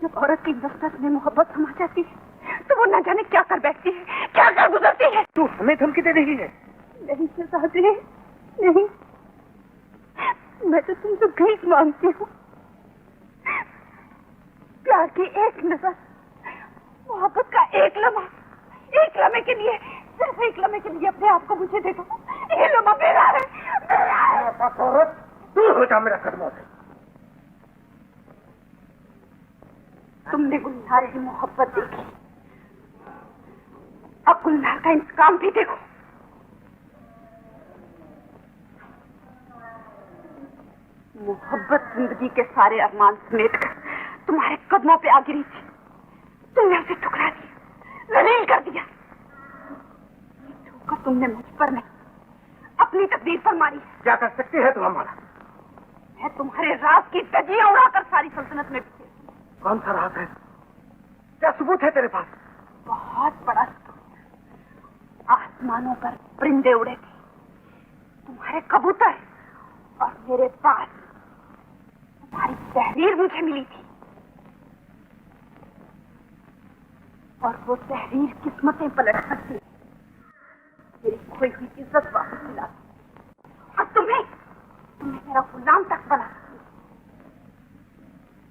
जब औरत की नफरत में मोहब्बत समा जाती है तो वो न जाने क्या कर बैठती है, क्या कर गुजरती है। तू हमें धमकी दे रही है? नहीं शहजादी, नहीं, मैं तो तुमसे भीख मांगती हूँ। प्यार की एक नजर, मोहब्बत का एक लम्हा, एक लम्हे के लिए, सिर्फ एक लम्हे के लिए अपने आप को मुझे दे दो। ये लम्हा मेरा है, मेरा है। औरत, दूर हो जा मेरा कदमों से। तुमने गुलनार की मोहब्बत देखी, अब गुलनार का इंतकाम भी देखो। मोहब्बत जिंदगी के सारे अरमान समेट कर तुम्हारे कदमों पे आ गिरी थी। तुमने उसे ठुकरा दिया, जलील कर दिया। ये ठोकर तुमने मुझ पर नहीं, अपनी तकदीर पर मारी। क्या कर सकती है तुम हमारा? मैं तुम्हारे राज की धज्जियां उड़ाकर सारी सल्तनत में बिखेर। कौन सा राज है? क्या सबूत है तेरे पास? बहुत बड़ा सबूत। आसमानों पर परिंदे उड़े थे, तुम्हारे कबूतर, और मेरे पास तुम्हारी तहरीर मुझे मिली थी। और वो तहरीर किस्मतें पलट सकती, मेरी खोई हुई इज्जत वापस दिलाती, और तुम्हें मेरा गुलाम तक बना सकती।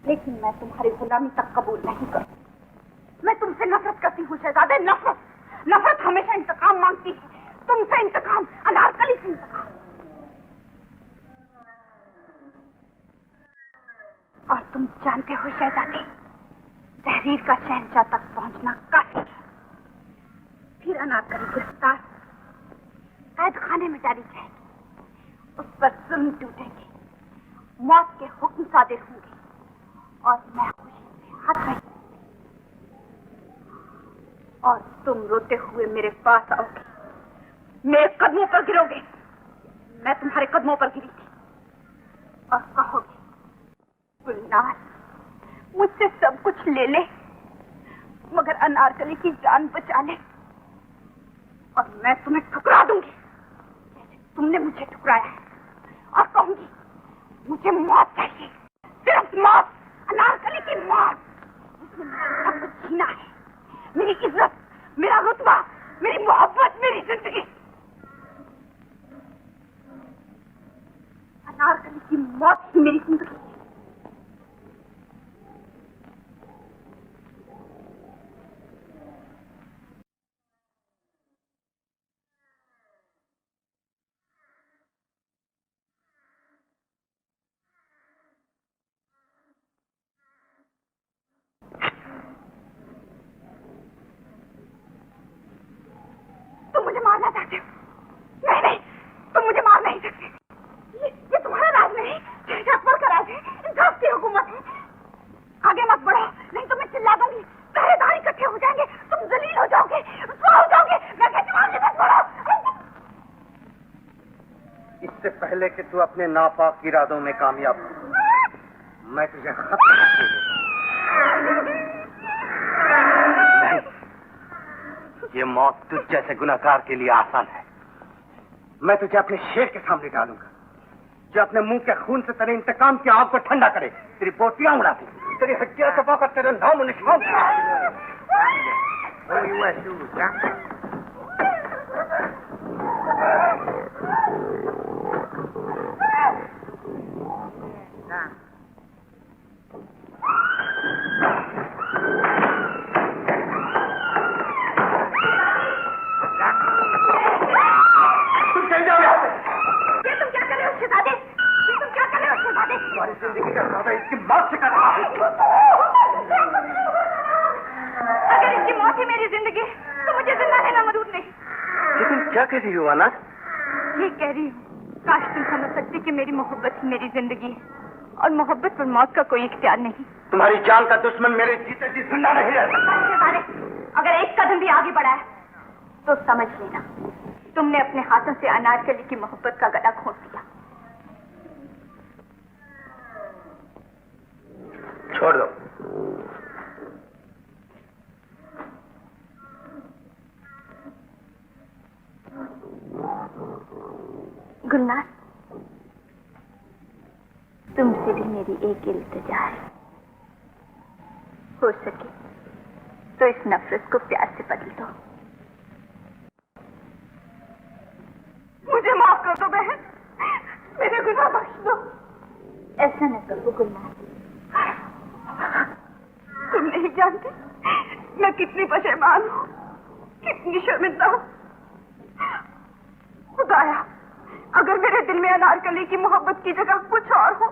लेकिन मैं तुम्हारी गुलामी तक कबूल नहीं करती। मैं तुमसे नफरत करती हूँ शहजादे, नफरत। नफरत हमेशा इंतकाम मांगती है, तुमसे इंतकाम, अनारकली से इंतकाम। और तुम जानते हो शहजादे, तहरीर का शहंशाह तक पहुंचना काफी है। फिर अनारकली गिरफ्तार, कैद खाने में डाली जाएगी, उस पर जुल्म टूटेंगे, मौत के हुक्म सादिर होंगे, और मैं खुशी से हाथ में, और तुम रोते हुए मेरे पास आओगे, मेरे कदमों पर गिरोगे। मैं तुम्हारे कदमों पर गिरी थी, और कहोगे, गुलनार मुझसे सब कुछ ले ले, मगर अनारकली की जान बचा ले। और मैं तुम्हें ठुकरा दूंगी जैसे तुमने मुझे ठुकराया है, और कहूंगी मुझे मौत चाहिए, सिर्फ मौत, अनारकली की मौत। उसने मुझे सब कुछ छीना है, मेरी इज्जत, मेरा रुतबा, मेरी मोहब्बत, मेरी जिंदगी। अनारकली की मौत ही मेरी जिंदगी। तुम मुझे मारना चाहते हो? नहीं नहीं, तुम मुझे मार नहीं सकते। ये तुम्हारा राज नहीं, शहजादपुर का राज है, इंसाफ की हुकूमत है। आगे मत बढ़ो, नहीं तो मैं चिल्ला दूंगी, पहरेदार इकट्ठे हो जाएंगे, तुम जलील हो जाओगे, रुसवा हो जाओगे। मैं कहती हूँ आगे मत बढ़ो। इससे पहले कि तू अपने नापाक इरादों में कामयाब हो, मैं तुझे खत्म करती हूँ। ये मौत तुझ जैसे गुनहगार के लिए आसान है। मैं तुझे अपने शेर के सामने डालूंगा, जो अपने मुंह के खून से तेरे इंतकाम की आग को ठंडा करे, तेरी बोटियां उड़ा दे, तेरी हड्डियां दबाकर तेरे नाम और निशान जिंदगी का सौदा इसकी मौत से कर रहा है। अगर इसकी मौत ही मेरी जिंदगी तो मुझे जिंदा रहना मजबूर नहीं। ये तुम क्या कह रही हो अनार? ये कह रही हूँ, काश तुम समझ सकती कि मेरी मोहब्बत ही मेरी जिंदगी है और मोहब्बत पर मौत का कोई इख्तियार नहीं। तुम्हारी जान का दुश्मन मेरे जीते जी जिंदा नहीं रह सकता। अगर एक कदम भी आगे बढ़ा है तो समझ लेना तुमने अपने हाथों से अनारकली की मोहब्बत का गला घोंट दिया। छोड़ दो। गुलनार, तुमसे भी मेरी एक इल्तिजा है, हो सके तो इस नफरत को प्यार से बदल दो। मुझे माफ कर दो बहन, मेरे गुनाह बख्श दो। ऐसा न करो गुलनार, तुम नहीं जानते मैं कितनी पशेमान हूँ, कितनी शर्मिंदा हूँ। खुदाया, अगर मेरे दिल में अनारकली की मोहब्बत की जगह कुछ और हो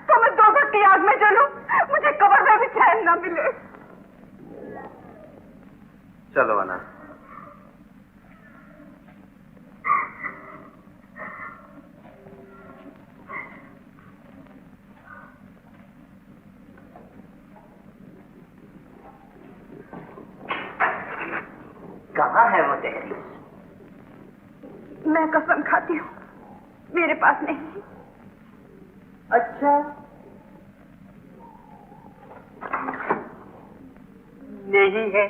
तो मैं दोज़ख की आग में जलूं, मुझे कब्र में भी चैन न मिले। चलो अनार। कहाँ है वो तहरीर? मैं कसम खाती हूँ मेरे पास नहीं। अच्छा, नहीं है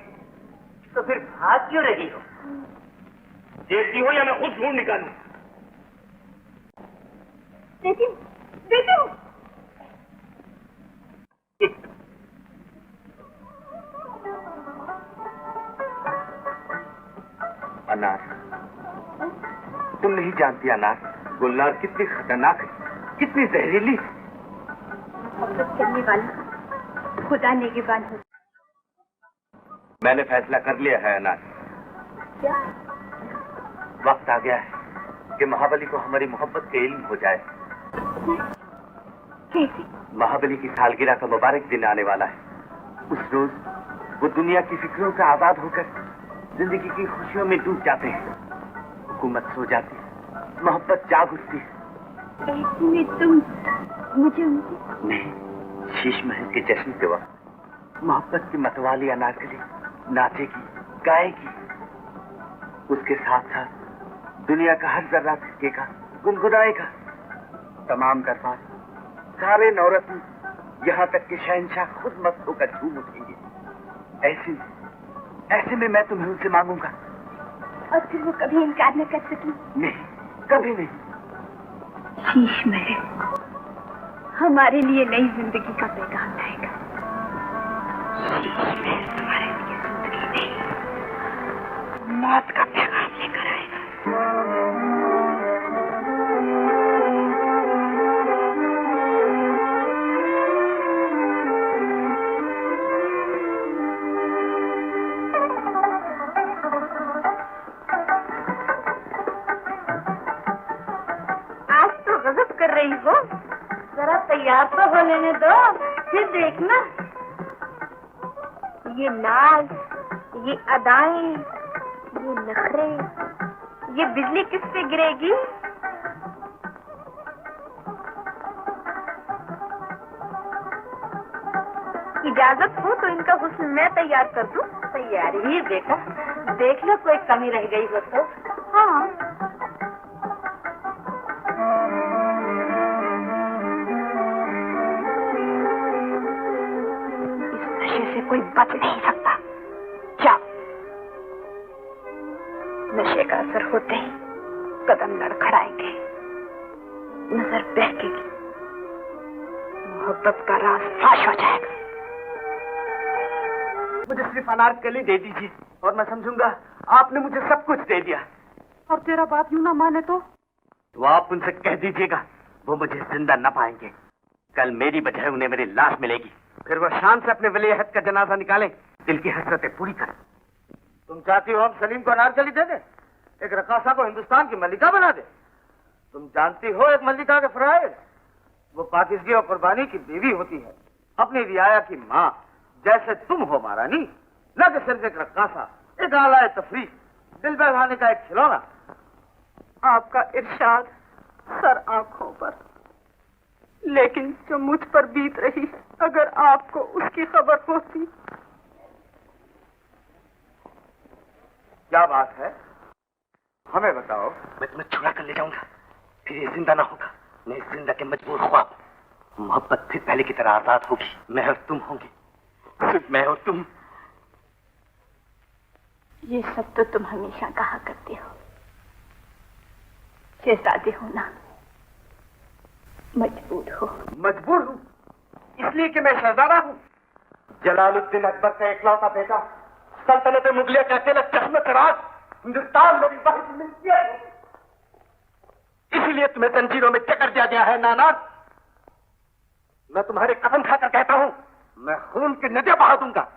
तो फिर भाग क्यों रही हो? देती हो या मैं खुद ढूंढ निकालूं? देती हूँ, देती हूँ। अनार, तुम नहीं जानती अनार, गुलनार कितनी खतरनाक है, कितनी जहरीली। मोहब्बत करने वाला खुदा नेगेबान हो। मैंने फैसला कर लिया है अनार। क्या? वक्त आ गया है कि महाबली को हमारी मोहब्बत का इल्म हो जाए। कैसे? महाबली की सालगिरह का मुबारक दिन आने वाला है। उस रोज वो दुनिया की फिक्रों से आजाद होकर जिंदगी की खुशियों में डूब जाते हैं। हुकूमत सो जाती है, मोहब्बत जाग उठती है। ऐसे में तुम मुझे नहीं, शीश महल के जश्न के वक्त मोहब्बत की मतवाली अनारकली नाचेगी, गाएगी। उसके साथ साथ दुनिया का हर जर्रा थिरकेगा, गुनगुनाएगा। तमाम दरबार, सारे नौरत्न, यहाँ तक कि शहंशाह खुद मस्त होकर झूम उठेंगे। ऐसे में मैं तुम्हें उनसे मांगूंगा। और फिर वो कभी इनकार न कर सकी? नहीं, कभी नहीं। शीश महल हमारे लिए नई जिंदगी का पैगाम लाएगा। शीश महल तुम्हारे लिए जिंदगी नहीं, मौत का पैगाम लेकर आएगा। हो, जरा तैयार तो हो लेने दो, फिर देखना। ये नाज, ये अदाएं, ये नखरे, ये बिजली किस पे गिरेगी? इजाजत हो तो इनका हुस्न मैं तैयार कर दूं। तैयारी ही देखो, देख लो कोई कमी रह गई हो तो। हाँ, से कोई बच नहीं सकता। जाओ, नशे का असर होते ही कदम लड़खड़ाएंगे। नजर बहकेगी, मोहब्बत का राज फाश हो जाएगा। मुझे सिर्फ अनारकली दे दीजिए और मैं समझूंगा आपने मुझे सब कुछ दे दिया। और तेरा बाप यूं ना माने तो आप उनसे कह दीजिएगा वो मुझे जिंदा न पाएंगे। कल मेरी बजाय उन्हें मेरी लाश मिलेगी, फिर वो शान से अपने वली अहद का जनाजा निकालें, दिल की हसरतें पूरी करें। तुम चाहती हो हम सलीम को अनारकली दे दें, एक रकासा को हिंदुस्तान की मल्लिका बना दे? तुम जानती हो एक मल्लिका के फराइज, वो पाकिज़गी और कुर्बानी की बीवी होती है, अपनी रियाया की माँ, जैसे तुम हो महारानी, न कि सिर्फ एक रकासा, एक आला तफरीह, दिल बहलाने का एक खिलौना। आपका इरशाद सर आंखों पर, लेकिन जो मुझ पर बीत रही है, अगर आपको उसकी खबर होती। क्या बात है, हमें बताओ। मैं तुम्हें छुड़ा कर ले जाऊंगा, फिर ये जिंदा ना होगा, नहीं जिंदा के मजबूर ख्वाब। मोहब्बत फिर पहले की तरह आजाद होगी, मैं और तुम होंगे, सिर्फ मैं और तुम। ये सब तो तुम हमेशा कहा करते हो, शहजादे होना मजबूर हो। मजबूर हूँ इसलिए कि मैं शहजादा हूँ। जलालुद्दीन अकबर का इकलौता बेटा, सल्तनत मुगलिया का अकेला चश्मे तराज, हिंदुस्तान मेरी वाहिद मिल्कियत है। इसीलिए तुम्हें जंजीरों में जकड़ दिया गया है नाना। मैं तुम्हारे कदम खाकर कहता हूँ, मैं खून की नदियां बहा दूंगा।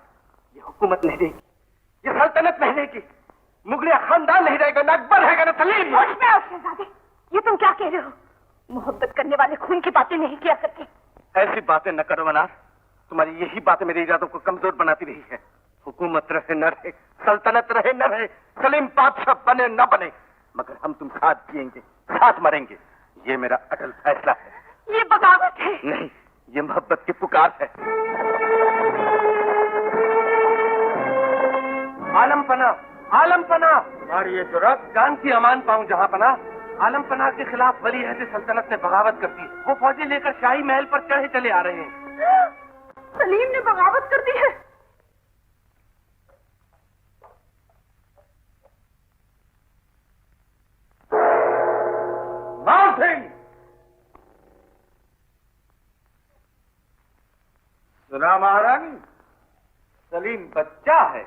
ये हुकूमत नहीं रहेगी, ये सल्तनत नहीं रहेगी, मुगलिया खानदान नहीं रहेगा, न अकबर रहेगा न सलीम। होश में आओ शहजादे, ये तुम क्या कह रहे हो? मोहब्बत करने वाले खून की बातें नहीं किया करते। ऐसी बातें न करो अनार, तुम्हारी यही बातें मेरे इरादों को कमजोर बनाती रही है। हुकूमत रहे न रहे, सल्तनत रहे न रहे, सलीम बादशाह बने न बने, मगर हम तुम साथ जिएंगे, साथ मरेंगे, ये मेरा अटल फैसला है। ये बगावत है। नहीं, ये मोहब्बत की पुकार है। आलम पना, आलम पना, हमारी ये जुर्रत जान की अमान पाऊं जहां पना। आलम पना के खिलाफ वली अहद सल्तनत ने बगावत कर दी, वो फौजी लेकर शाही महल पर चढ़े चले आ रहे हैं। सलीम ने बगावत कर दी है। मान सिंह, सुना महारानी, सलीम बच्चा है,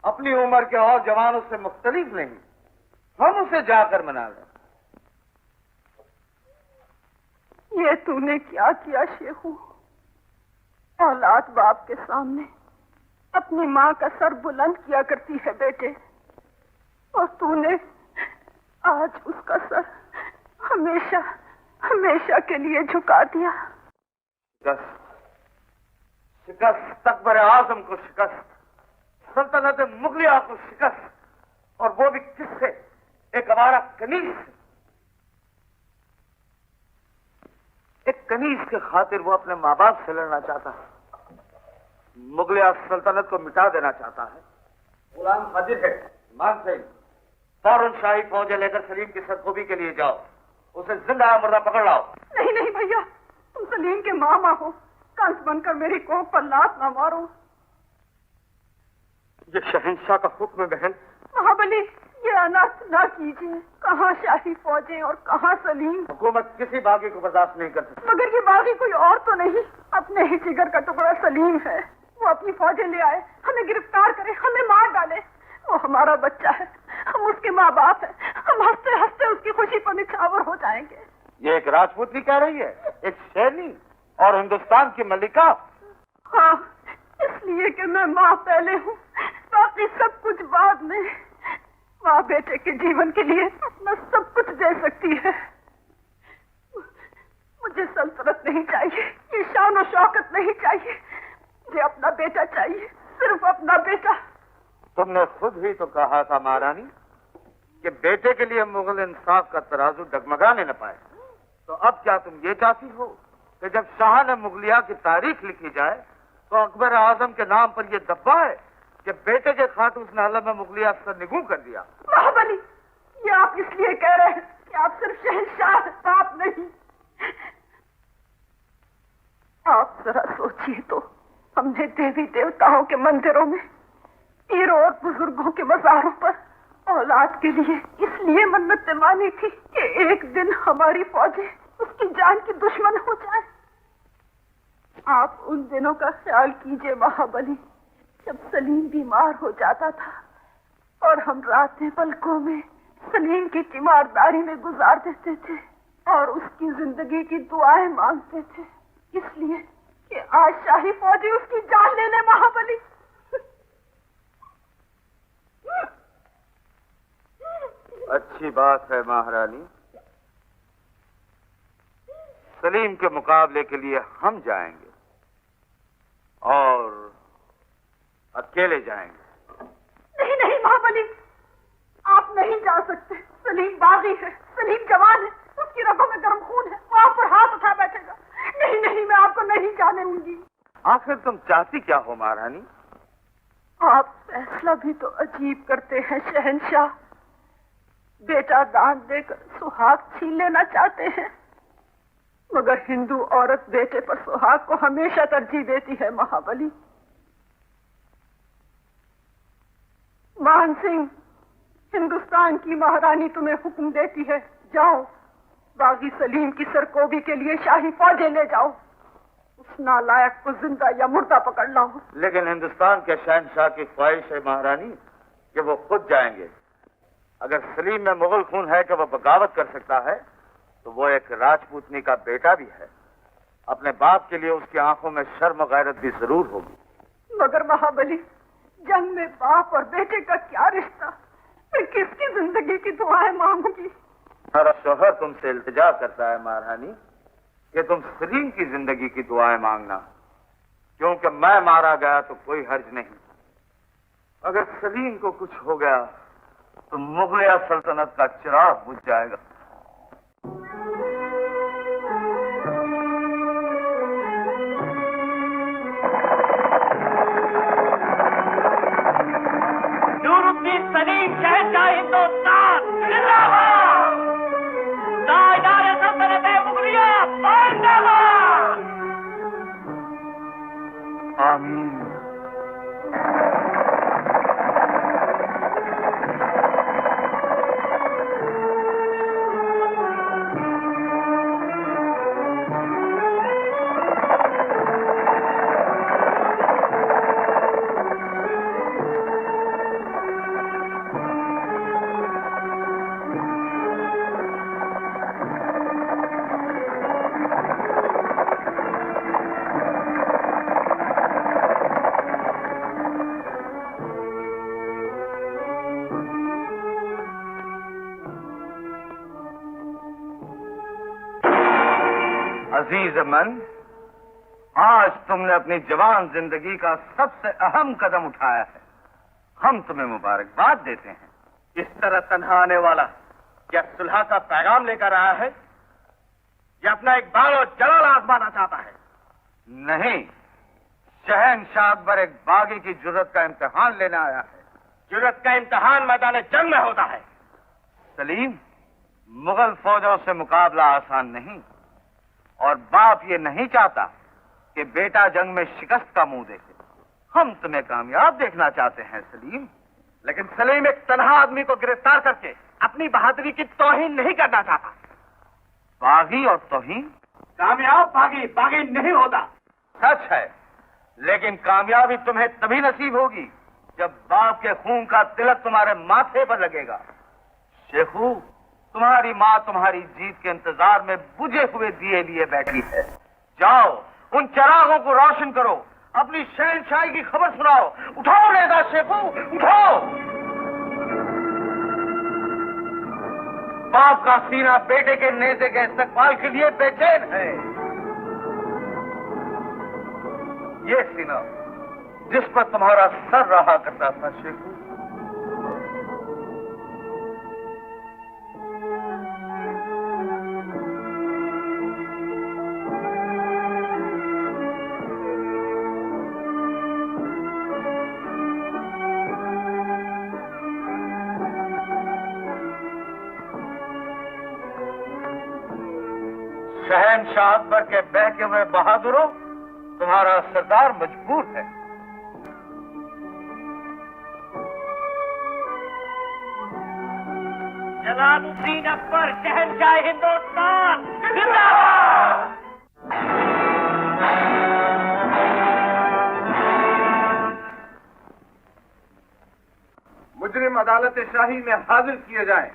अपनी उम्र के और जवानों से मुख्तलिफ नहीं, हम उसे जाकर मना लें। ये तूने क्या किया शेखू? औलाद बाप के सामने अपनी माँ का सर बुलंद किया करती है बेटे, और तूने आज उसका सर हमेशा हमेशा के लिए झुका दिया। शिकस्त अकबर आजम को शिकस्त, सल्तनत मुगलिया को शिकस्त, और वो भी किससे? एक आवारा कनीज से। एक कनीज के खातिर वो अपने माँ बाप से लड़ना चाहता है, मुगलिया सल्तनत को मिटा देना चाहता है। गुलाम हाजिर है, मान सिंह, फौरन शाही फौजें लेकर सलीम की सरखूबी के लिए जाओ, उसे जिंदा मुर्दा पकड़ लाओ। नहीं नहीं भैया, तुम सलीम के मामा हो, कंस बनकर मेरी कोख पर लात ना मारो। ये शहंशाह का हुक्म बहन। महाबली, ये अनर्थ ना कीजिए। कहाँ शाही फौजें और कहाँ सलीम। हुकूमत किसी बागी को बर्दाश्त नहीं कर सकती। मगर ये बागी कोई और तो नहीं, अपने ही जिगर का टुकड़ा सलीम है। वो अपनी फौजें ले आए, हमें गिरफ्तार करे, हमें मार डाले। वो हमारा बच्चा है, हम उसके माँ बाप है, हम हंसते हंसते उसकी खुशी पर निछावर हो जाएंगे। ये एक राजपूती कह रही है, एक शेरनी और हिंदुस्तान की मल्लिका। हाँ, इसलिए कि मैं माँ पहले हूँ, बाकी सब कुछ बाद में। माँ बेटे के जीवन के लिए अपना सब कुछ दे सकती है। मुझे सल्तनत नहीं चाहिए, ये शान और शौकत नहीं चाहिए, मुझे अपना बेटा चाहिए, सिर्फ अपना बेटा। तुमने खुद ही तो कहा था महारानी कि बेटे के लिए मुगल इंसाफ का तराजू डगमगाने न पाए। तो अब क्या तुम ये चाहती हो कि जब शाह ने मुगलिया की तारीख लिखी जाए तो अकबर आजम के नाम पर यह दब्बा है कि बेटे के खाते उसने आलम में मुगलिया सर निगू कर दिया? महाबली, ये आप इसलिए कह रहे हैं कि आप सिर्फ शहंशाह, आप नहीं। आप जरा सोचिए तो, हमने देवी देवताओं के मंदिरों में, पीरों और बुजुर्गों के मज़ारों पर औलाद के लिए इसलिए मन्नतें मानी थी कि एक दिन हमारी फौजें उसकी जान की दुश्मन हो जाए। आप उन दिनों का ख्याल कीजिए महाबली, जब सलीम बीमार हो जाता था और हम रातें पलकों में सलीम की तीमारदारी में गुजार देते थे और उसकी जिंदगी की दुआएं मांगते थे, इसलिए कि आज शाही फौजी उसकी जान ले ले महाबली। अच्छी बात है महारानी, सलीम के मुकाबले के लिए हम जाएंगे और अकेले जाएंगे। नहीं नहीं महाबली, आप नहीं जा सकते। सलीम बागी है, सलीम जवान है, उसकी रगों में गर्म खून है, वो आप पर हाथ उठा बैठेगा। नहीं नहीं, मैं आपको नहीं जाने दूंगी। आखिर तुम चाहती क्या हो महारानी? आप फैसला भी तो अजीब करते हैं शहंशाह। बेटा दान देकर सुहाग छीन लेना चाहते हैं, मगर हिंदू औरत बेटे पर सुहाग को हमेशा तरजीह देती है महाबली। मान सिंह, हिंदुस्तान की महारानी तुम्हें हुक्म देती है, जाओ बागी सलीम की सरकोबी के लिए शाही फौजें ले जाओ, उस नालायक को जिंदा या मुर्दा पकड़ लाओ। लेकिन हिंदुस्तान के शहंशाह की ख्वाहिश है महारानी कि वो खुद जाएंगे। अगर सलीम में मुगल खून है कि वो बगावत कर सकता है, तो वो एक राजपूतनी का बेटा भी है। अपने बाप के लिए उसकी आंखों में शर्म गैरत भी जरूर होगी। मगर महाबली, जंग में बाप और बेटे का क्या रिश्ता? मैं किसकी जिंदगी की दुआएं मांगूंगी? हमारा शोहर तुमसे इल्तिजा करता है महारानी कि तुम सलीम की जिंदगी की दुआएं मांगना, क्योंकि मैं मारा गया तो कोई हर्ज नहीं। अगर सलीम को कुछ हो गया तो मुगलिया सल्तनत का चिराग बुझ जाएगा। नूरुद्दीन सलीम शहंशाह हिंदुस्तान जिंदाबाद। ताजदार सल्तनत मुगलिया जिंदाबाद। आमीन। अजीज अमन, आज तुमने अपनी जवान जिंदगी का सबसे अहम कदम उठाया है। हम तुम्हें मुबारकबाद देते हैं। इस तरह तन्हा आने वाला क्या सुलह का पैगाम लेकर आया है या अपना एक बाल और जलाल आजमाना चाहता है? नहीं, शहंशाह अकबर एक बागी की जुर्रत का इम्तिहान लेने आया है। जुर्रत का इम्तिहान मैदान जंग में होता है। सलीम, मुगल फौजों से मुकाबला आसान नहीं, और बाप ये नहीं चाहता कि बेटा जंग में शिकस्त का मुंह देखे। हम तुम्हें कामयाब देखना चाहते हैं सलीम। लेकिन सलीम एक तन्हा आदमी को गिरफ्तार करके अपनी बहादुरी की तौहीन नहीं करना चाहता। बागी और तौहीन? कामयाब बागी नहीं होता। सच है, लेकिन कामयाबी तुम्हें तभी नसीब होगी जब बाप के खून का तिलक तुम्हारे माथे पर लगेगा। शेखू, तुम्हारी माँ तुम्हारी जीत के इंतजार में बुझे हुए दिए लिए बैठी है। जाओ, उन चिरागों को रोशन करो, अपनी शहंशाही की खबर सुनाओ। उठाओ नेता शेखू, उठाओ। बाप का सीना बेटे के नेते के इस्तकबाल के लिए बेचैन है। ये सीना जिस पर तुम्हारा सर रहा करता था शेखू, शहंशाह अकबर के बहके हुए बहादुरों, तुम्हारा सरदार मजबूर है। जलालुद्दीन अकबर शहंशाह हिंदुस्तान जिंदाबाद। मुजरिम अदालत शाही में हाजिर किए जाएं।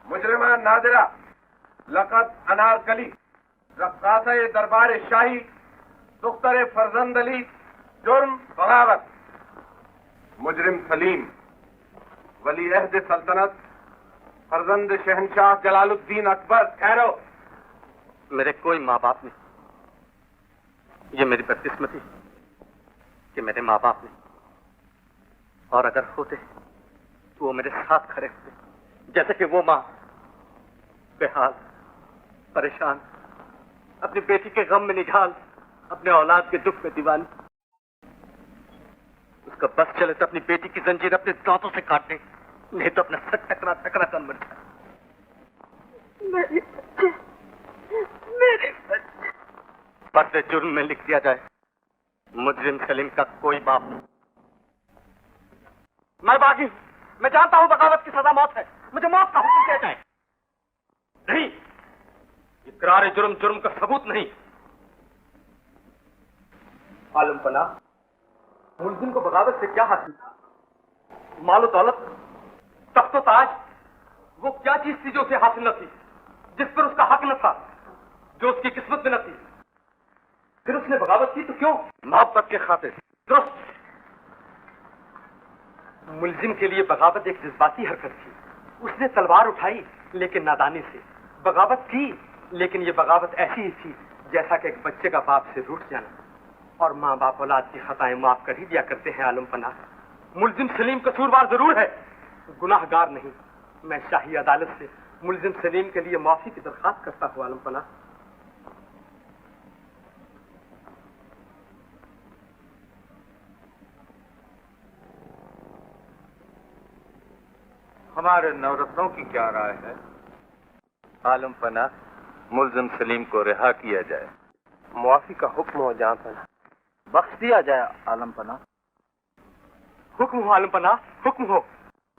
मुजरिमा नादिरा लक़द अनारकली रक़्क़ासा दरबार शाही दुख्तर फरजंद अली जुर्म बगावत। मुजरिम सलीम वली अहद सल्तनत फरजंद शहंशाह जलालुद्दीन अकबर ठहरो। मेरे कोई माँ बाप नहीं। ये मेरी बदकिस्मती कि मेरे माँ बाप नहीं, और अगर होते तो वो मेरे साथ खड़े होते, जैसे कि वो माँ बेहाल परेशान अपनी बेटी के गम में निढाल, अपने औलाद के दुख में दीवानी। उसका बस चले तो अपनी बेटी की जंजीर अपने दांतों से काट दे, नहीं तो अपना सर टकरा टकरा कर मर जाए। मेरे बच्चे बदले जुर्म में लिख दिया जाए मुजरिम सलीम का कोई बाप नहीं। मैं बागी, मैं जानता हूं बगावत की सजा मौत है, मुझे मौत का हुक्म दिया जाए। नहीं, इकरार जुर्म जुर्म का सबूत नहीं। आलम पना, मुलजिम को बगावत से क्या हासिल? मालो दौलत, तख्तो ताज, वो क्या चीज थी जो उसे हासिल न थी, जिस पर उसका हक न था, जो उसकी किस्मत में न थी? फिर उसने बगावत की तो क्यों? मोहब्बत के खातिर। दुरुस्त। मुलजिम के लिए बगावत एक जज्बाती हरकत थी। उसने तलवार उठाई लेकिन नादानी से। बगावत की लेकिन ये बगावत ऐसी ही थी जैसा कि एक बच्चे का बाप से रूठ जाना, और माँ बाप औलाद की खताएं माफ कर ही दिया करते हैं। आलम पनाह, मुलजिम सलीम कसूरवार जरूर है, गुनाहगार नहीं। मैं शाही अदालत से मुलजिम सलीम के लिए माफी की दरखास्त करता हूँ। आलम पनाह, हमारे नवरत्नों की क्या राय है? आलम पना, मुलजिम सलीम को रिहा किया जाए। मुआफी का हुक्म हो जहां पना, बख्श दिया जाए। आलम पना, हुक्म हो। आलम पना, हुक्म हो।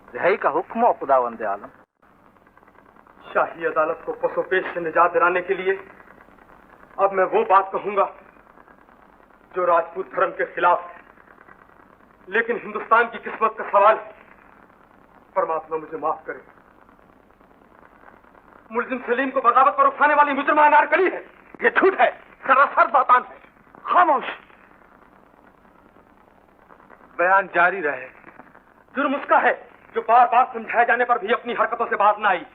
रिहाई का हुक्म हो खुदावंद आलम। शाही अदालत को पसोपेश से निजात दिलाने के लिए अब मैं वो बात कहूंगा जो राजपूत धर्म के खिलाफ है, लेकिन हिंदुस्तान की किस्मत का सवाल है। परमात्मा मुझे माफ करे। मुलजिम सलीम को बगावत पर उठाने वाली मुजरिमा अनारकली है। ये झूठ है, सरासर बातान है। खामोश। बयान जारी रहे। जुर्म उसका है जो बार बार समझाए जाने पर भी अपनी हरकतों से बाज न आई,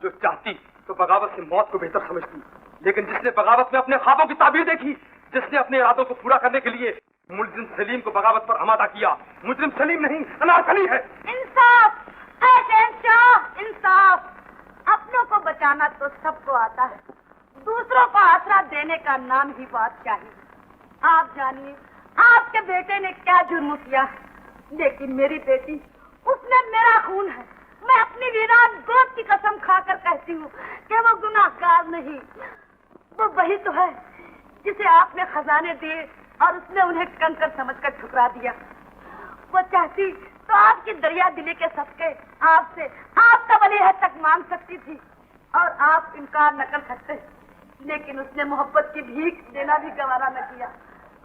जो चाहती तो बगावत से मौत को बेहतर समझती, लेकिन जिसने बगावत में अपने ख्वाबों की ताबीर देखी, जिसने अपने इरादों को पूरा करने के लिए मुलजिम सलीम को बगावत पर आमादा किया, मुजरिम सलीम नहीं अनारकली है। इंसाफ है शहंशाह, इंसाफ। अपनों को बचाना तो सबको आता है, दूसरों को आसरा देने का नाम ही बादशाही। आप जानिए आपके बेटे ने क्या जुर्म किया, लेकिन मेरी बेटी, उसमें मेरा खून है। मैं अपनी वीरान गोद की कसम खाकर कहती हूँ कि वो गुनाहगार नहीं। वो वही तो है जिसे आपने खजाने दिए और उसने उन्हें कंकर समझकर ठुकरा दिया। वो चाहती तो आपकी दरिया दिली के सदके आपसे आपका वलीअहद तक मांग सकती थी और आप इनकार न कर सकते, लेकिन उसने मोहब्बत की भीख देना भी गवारा न किया।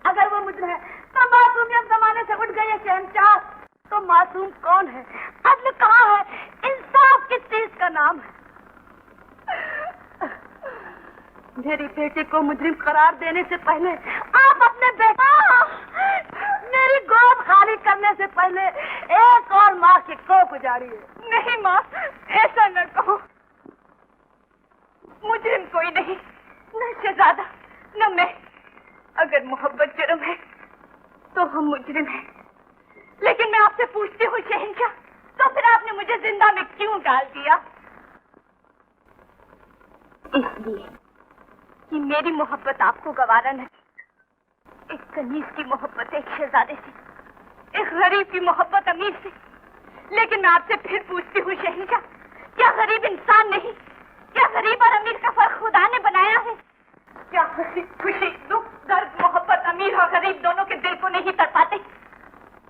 अगर वो मुझे है तो मासूमियत जमाने से उठ गई है शहंशाह। तो मासूम कौन है, अदल कहाँ है, इंसाफ किस चीज का नाम है? मेरी बेटी को मुजरिम करार देने से पहले आप अपने बेटा, मेरी गोद खाली करने से पहले एक और माँ की कोख उजाड़िए। नहीं माँ, ऐसा न कहो। मुजरिम कोई नहीं, न शहजादा न मैं। अगर मोहब्बत जुर्म है तो हम मुजरिम हैं। लेकिन मैं आपसे पूछती हूँ शहंशाह, तो फिर आपने मुझे जिंदा में क्यों डाल दिया? इसलिए कि मेरी मोहब्बत आपको गवारा नहीं। एक कनीज की मोहब्बत एक शहजादे से, एक गरीब की मोहब्बत अमीर से। लेकिन मैं आपसे फिर पूछती हूँ शहंशाह, क्या गरीब इंसान नहीं? क्या गरीब और अमीर का फर्क खुदा ने बनाया है? क्या हंसी खुशी दुख दर्द मोहब्बत अमीर और गरीब दोनों के दिल को नहीं तड़पाते?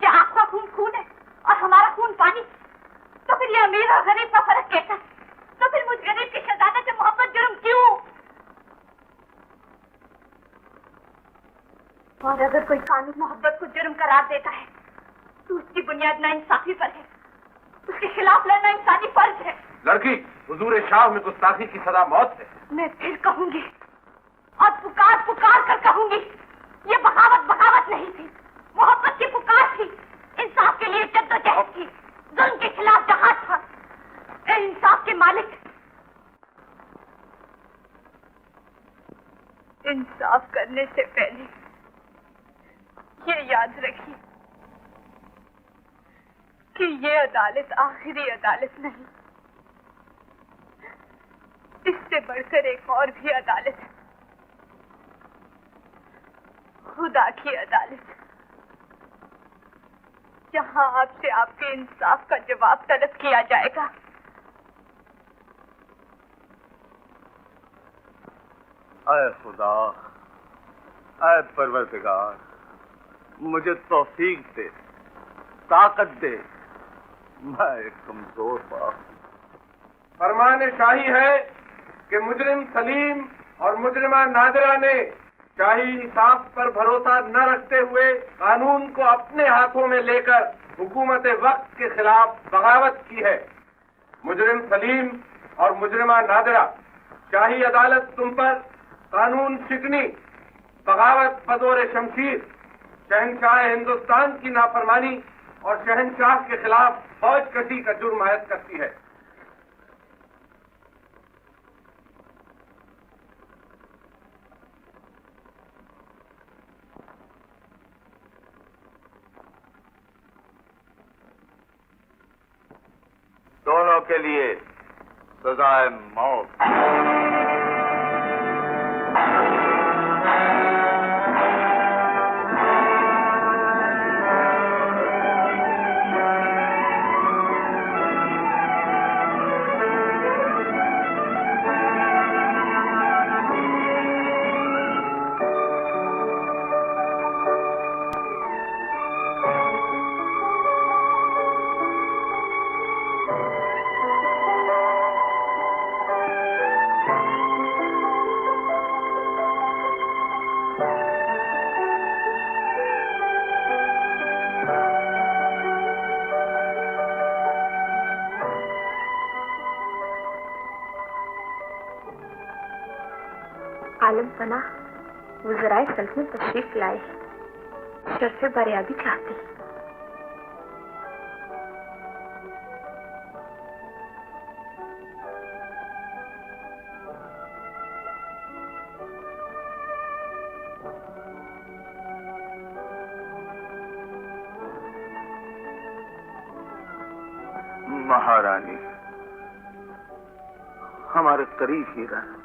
क्या आपका खून खून है और हमारा खून पानी? तो फिर ये अमीर और गरीब का फर्क कैसा? तो फिर मुझ गरीब की शहजादे से मोहब्बत जुर्म क्यों? और अगर कोई कानून मोहब्बत को जुर्म करार देता है तो उसकी बुनियाद नाइंसाफी पर है। उसके खिलाफ लड़ना इंसानी फर्ज है। लड़की, हुजूर शाह में गुस्ताखी की सजा मौत है। मैं फिर कहूंगी और पुकार पुकार कर कहूंगी, ये बगावत बगावत नहीं थी, मोहब्बत की पुकार थी। इंसाफ के लिए जद्दोजहद थी, जुल्म के खिलाफ जहाद था। ए इंसाफ के मालिक, इंसाफ करने से पहले ये याद रखिए कि ये अदालत आखिरी अदालत नहीं, इससे बढ़कर एक और भी अदालत है, खुदा की अदालत, जहां आपसे आपके इंसाफ का जवाब तलब किया जाएगा। ऐ खुदा, ऐ परवरदिगार, मुझे तौफीक दे, ताकत दे, मैं एक कमजोर बाप। फरमान शाही है कि मुजरिम सलीम और मुजरिमा नादिरा ने शाही इंसाफ पर भरोसा न रखते हुए कानून को अपने हाथों में लेकर हुकूमत वक्त के खिलाफ बगावत की है। मुजरिम सलीम और मुजरिमा नादिरा, शाही अदालत तुम पर कानून शिकनी, बगावत बदौर शमशीर, शहंशाह हिंदुस्तान की नाफरमानी और शहंशाह के खिलाफ फौज कशी का जुर्म आयद करती है। दोनों के लिए सजाए मौत। आलम पना वज़राए सल्तनत तशरीफ लाए, शर्फ़े बरियाबी चाहते हैं। महारानी, हमारे करीब ही रहे।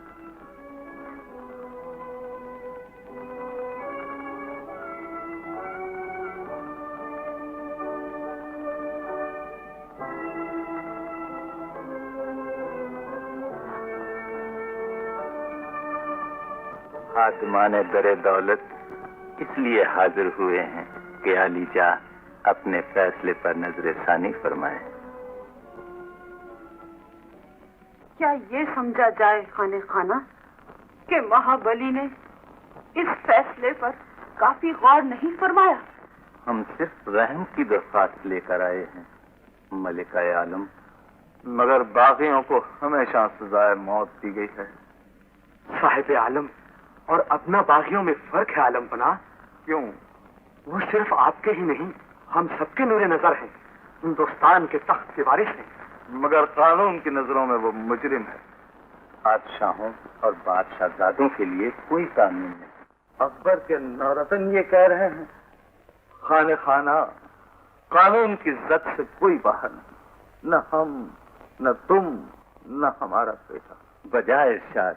खादमाने दरे दौलत इसलिए हाजिर हुए हैं कि अलीजा अपने फैसले पर नजरसानी फरमाए। क्या ये समझा जाए खाने खाना कि महाबली ने इस फैसले पर काफी गौर नहीं फरमाया? हम सिर्फ रहम की दरख्वास्त लेकर आए हैं मलिका आलम, मगर बागियों को हमेशा सजाए मौत दी गई है। साहिब आलम और अपना बागियों में फर्क है आलम पना। क्यों? वो सिर्फ आपके ही नहीं, हम सबके नूरे नजर हैं। हिंदुस्तान के तख्त के वारिस हैं। मगर कानून की नजरों में वो मुजरिम है। बादशाहों और बादशाहजादों के लिए कोई कानून नहीं। अकबर के नौरतन ये कह रहे हैं, खाने खाना कानून की जद से कोई बाहर नहीं। न हम, न तुम, न हमारा बेटा। बजाय शायद,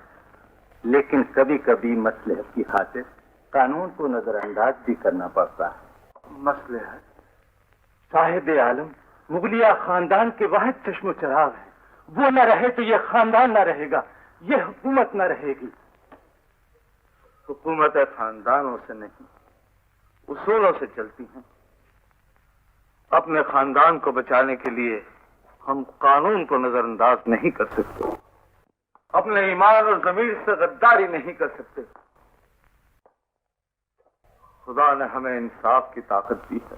लेकिन कभी कभी मसलहत की खातिर कानून को नजरअंदाज भी करना पड़ता है। मसलहत? साहिब आलम मुगलिया खानदान के वाहिद चश्मो चराग है। वो न रहे तो ये खानदान न रहेगा, ये हुकूमत न रहेगी। हुकूमत खानदानों से नहीं, उसूलों से चलती हैं। अपने खानदान को बचाने के लिए हम कानून को नजरअंदाज नहीं कर सकते। अपने ईमान और जमीर से गद्दारी नहीं कर सकते। खुदा ने हमें इंसाफ की ताकत दी है,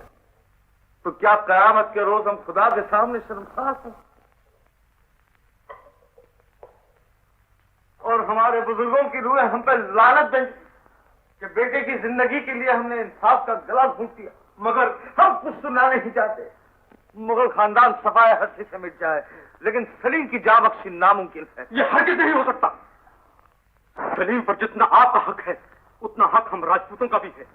तो क्या कयामत के रोज हम खुदा के सामने शर्मसार हैं? और हमारे बुजुर्गों की रूहें हम पर लानत दें कि बेटे की जिंदगी के लिए हमने इंसाफ का गला घोंट दिया। मगर हम कुछ सुनना नहीं चाहते। मुगल खानदान सफाए हस्ती से मिट जाए, लेकिन सलीम की जान बख्शी नामुमकिन है। यह हरगिज़ नहीं हो सकता। सलीम पर जितना आपका हक है, उतना हक हम राजपूतों का भी है।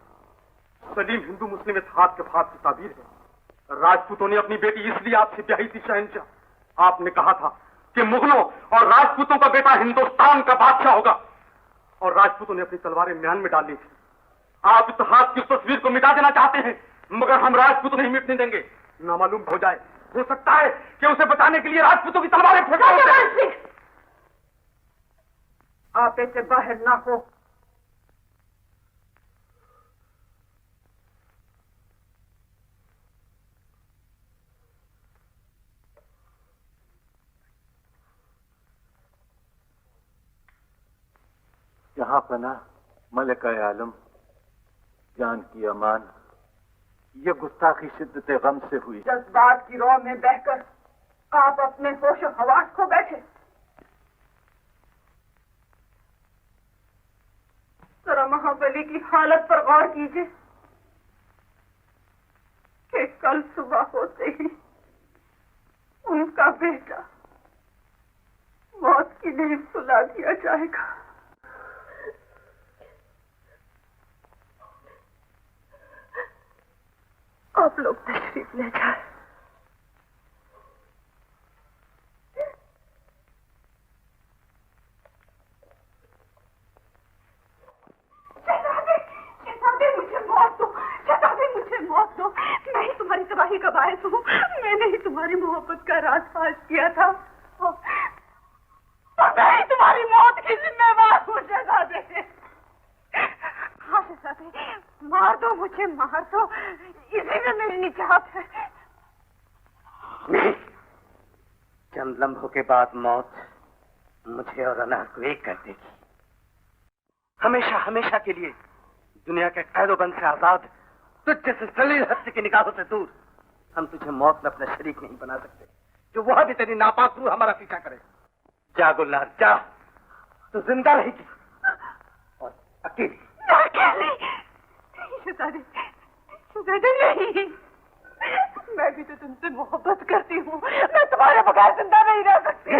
सलीम हिंदू मुस्लिम इत्तेहाद के फात की ताबीर है। राजपूतों ने अपनी बेटी इसलिए आपसे ब्याही थी शहंशाह। आपने कहा था कि मुगलों और राजपूतों का बेटा हिंदुस्तान का बादशाह होगा, और राजपूतों ने अपनी तलवारें म्यान में डाल ली थी। आप इत्तेहाद की उस तस्वीर को मिटा देना चाहते हैं, मगर हम राजपूत नहीं मिटने देंगे। नामालूम हो जाए, हो सकता है कि उसे बचाने के लिए राजपूतों की तलवारें फेंक। आप ऐसे बाहर ना हो। यहाँ पना मलिक आलम, जान की अमान। ये गुस्ताखी शिद्दत गम से हुई। जज्बात की रौ में बहकर आप अपने होश और हवास खो बैठे। जरा महाबली की हालत पर गौर कीजिए कि कल सुबह होते ही उनका बेटा मौत की नींद सुला दिया जाएगा। आप लोग तशरीफ ले जाए। शहजादे, मुझे मौत दो। शहजादे, मुझे मौत दो। मैं ही तुम्हारी तबाही का बायस हूँ। मैंने ही तुम्हारी मोहब्बत का राज फाश किया था, और मैं ही तुम्हारी मौत की जिम्मेवार हूँ। शहजादे, हाँ शहजादे, मार दो मुझे, मार दो। इसी में मेरी निजात है। नहीं, चंद लम्हों के बाद मौत मुझे और अनार को एक कर देगी। हमेशा हमेशा के लिए दुनिया के कैदोबंद से आजाद, तुझ जैसे सलील हस्ती की निगाहों से दूर। हम तुझे मौत में अपना शरीक नहीं बना सकते, जो वह भी तेरी नापाक रूह हमारा पीछा करे। जा गुलनार जा, तू जिंदा रहेगी और अकेली। शहजादे, शहजादे नहीं, मैं भी तो तुमसे मोहब्बत करती हूँ। मैं तुम्हारे बगैर जिंदा नहीं रह सकती।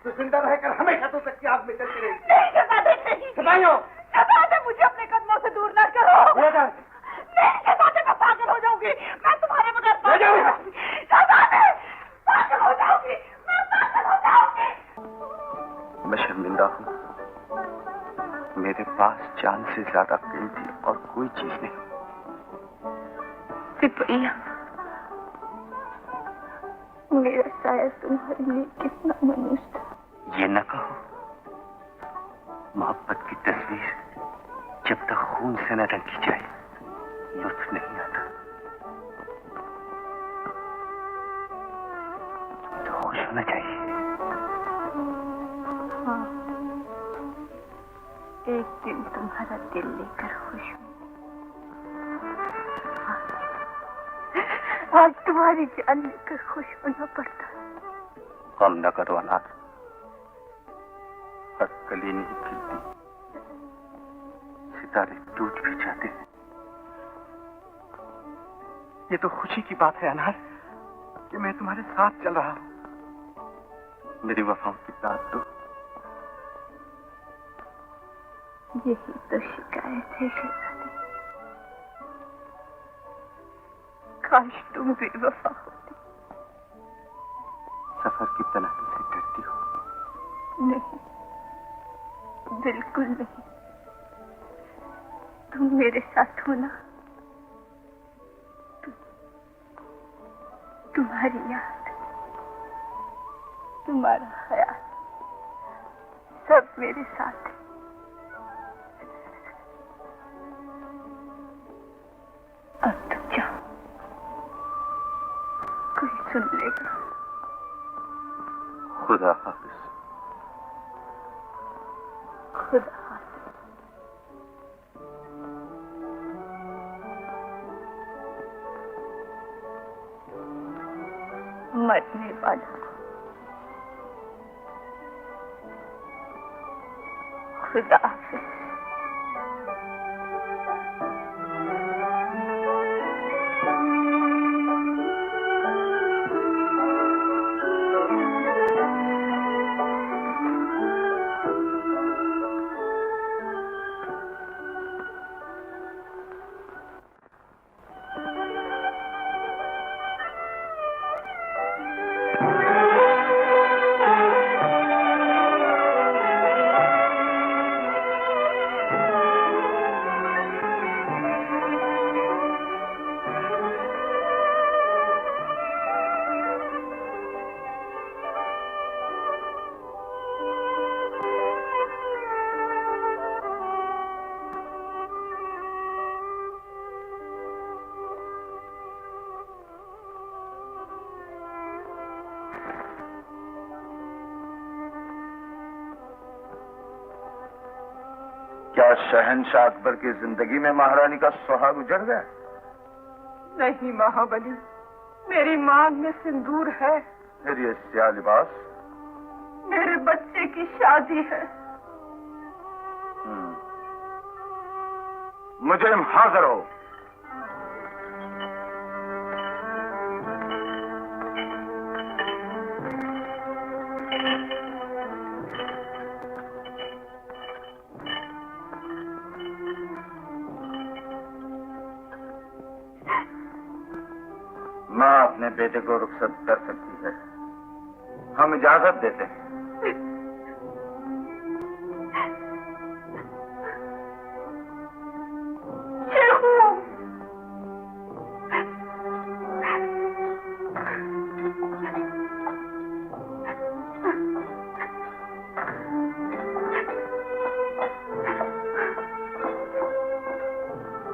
तो जिंदा रहकर हमेशा तो तक की आग में चलती रहेगी। नहीं शहजादे, नहीं। शहजादे, मुझे अपने कदमों से दूर न करो। नहीं शहजादे, मैं पागल हो जाऊंगी। मैं तुम्हारे बगैर पागल हो जाऊंगी। शहजादे, पागल हो जाऊंगी। मैं पागल हो जाऊंगी। मैं शर्मिंदा हूँ। मेरे पास जान से ज्यादा कीमती और कोई चीज नहीं। सिपहिया, मेरा साया तुम्हारे लिए कितना मनुष्य था। ये न कहो। मोहब्बत की तस्वीर जब तक खून से न रंगी जाए, लुत्फ नहीं आता। तो खुश होना चाहिए। हाँ, एक दिन तुम्हारा दिल लेकर खुश हूँ। आज तुम्हारी जान लेकर खुश होना पड़ता है। गम न करो अनाथ, हर कली नहीं खिलती, सितारे टूट भी जाते हैं, ये तो खुशी की बात है अनार कि मैं तुम्हारे साथ चल रहा हूं। मेरी वफाओं की दाद दो। यही तो शिकायत है शहजादी। काश तुम बेवफा होती। सफर की तन्हाई से डरती हो? नहीं, बिल्कुल नहीं। तुम मेरे साथ हो ना। तुम्हारी याद, तुम्हारा ख्याल सब मेरे साथ है। अब तुम जाओ, कोई सुन लेगा। खुदा हाफिज। खुदा हाफिज। मरने वाला खुदा हाफिज। क्या शहंशाह अकबर की जिंदगी में महारानी का सुहाग उजड़ गया? नहीं महाबली, मेरी मांग में सिंदूर है। फिर ये स्याह लिबास? मेरे बच्चे की शादी है। मुझे हाजिर हो। माँ अपने बेटे को रुखसत कर सकती है, हम इजाजत देते हैं।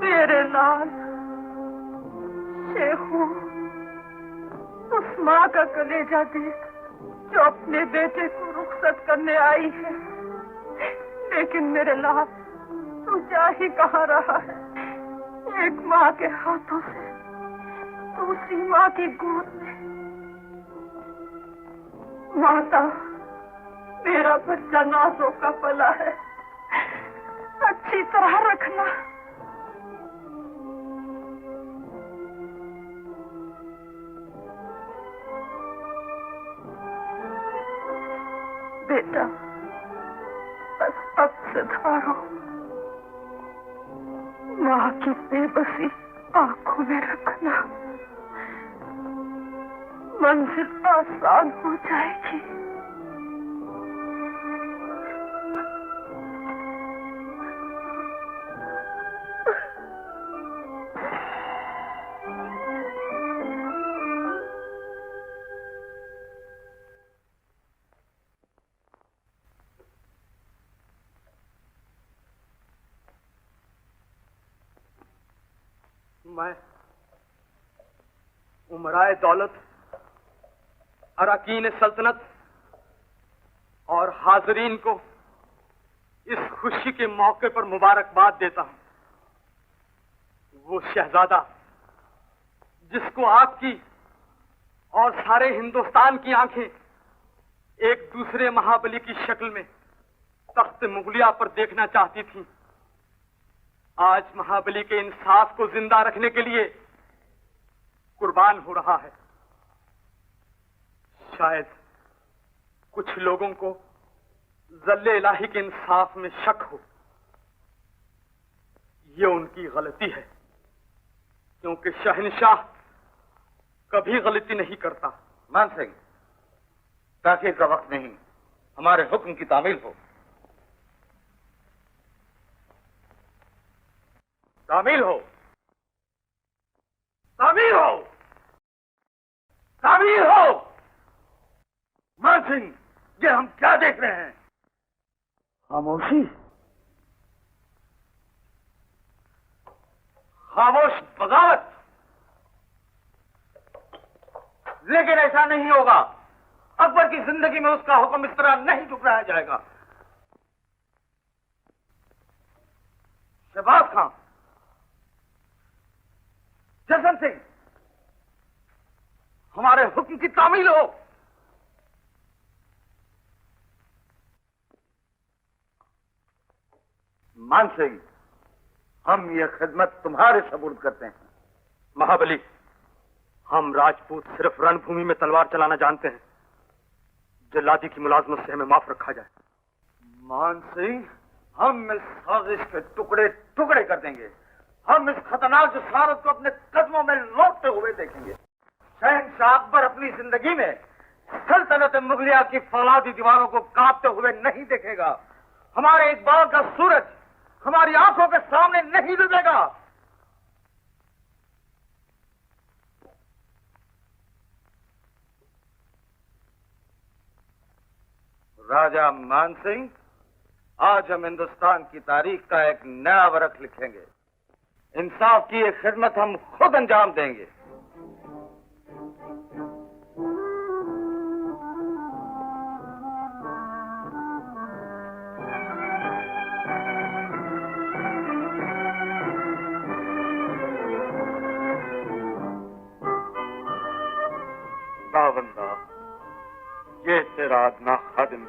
मेरे लाल शेखू, उस माँ का कलेजा देख जो अपने बेटे को रुखसत करने आई है। लेकिन मेरे लाल, तू जा ही कहाँ रहा है? एक माँ के हाथों से दूसरी माँ की गोद में। माता, मेरा बच्चा नाजों का पला है, अच्छी तरह रखना। बेटा, बस अब सुधारो। माँ की बेबसी आंखों में रखना, मंजिल आसान हो जाएगी। मैं उमराए दौलत, अरकान सल्तनत और हाजरीन को इस खुशी के मौके पर मुबारकबाद देता हूं। वो शहजादा जिसको आपकी और सारे हिंदुस्तान की आंखें एक दूसरे महाबली की शक्ल में तख्त मुगलिया पर देखना चाहती थीं, आज महाबली के इंसाफ को जिंदा रखने के लिए कुर्बान हो रहा है। शायद कुछ लोगों को जल्ले इलाही के इंसाफ में शक हो। ये उनकी गलती है, क्योंकि शहंशाह कभी गलती नहीं करता। मान सिंह, ताखीर का वक्त नहीं, हमारे हुक्म की तामील हो। तामील हो, तामील हो, तामील हो। मान सिंह, ये हम क्या देख रहे हैं? खामोशी, खामोश बगावत। लेकिन ऐसा नहीं होगा। अकबर की जिंदगी में उसका हुक्म इस तरह नहीं ठुकराया जाएगा। शहबाज खां, जसन सिंह, हमारे हुक्म की तामील हो। मान सिंह, हम ये खिदमत तुम्हारे सबूत करते हैं। महाबली, हम राजपूत सिर्फ रणभूमि में तलवार चलाना जानते हैं। जल्लादी की मुलाजमत से हमें माफ रखा जाए। मान सिंह, हम इस साजिश के टुकड़े टुकड़े कर देंगे। हम इस खतरनाक जसारत को अपने कदमों में लौटते हुए देखेंगे। शहंशाह अकबर अपनी जिंदगी में सल्तनत मुगलिया की फौलादी दीवारों को कांपते हुए नहीं देखेगा। हमारे इकबाल का सूरज हमारी आंखों के सामने नहीं डूबेगा। राजा मान सिंह, आज हम हिंदुस्तान की तारीख का एक नया वरक लिखेंगे। इंसाफ की ये खिदमत हम खुद अंजाम देंगे। बंदा, ये तेरा अदना खादिम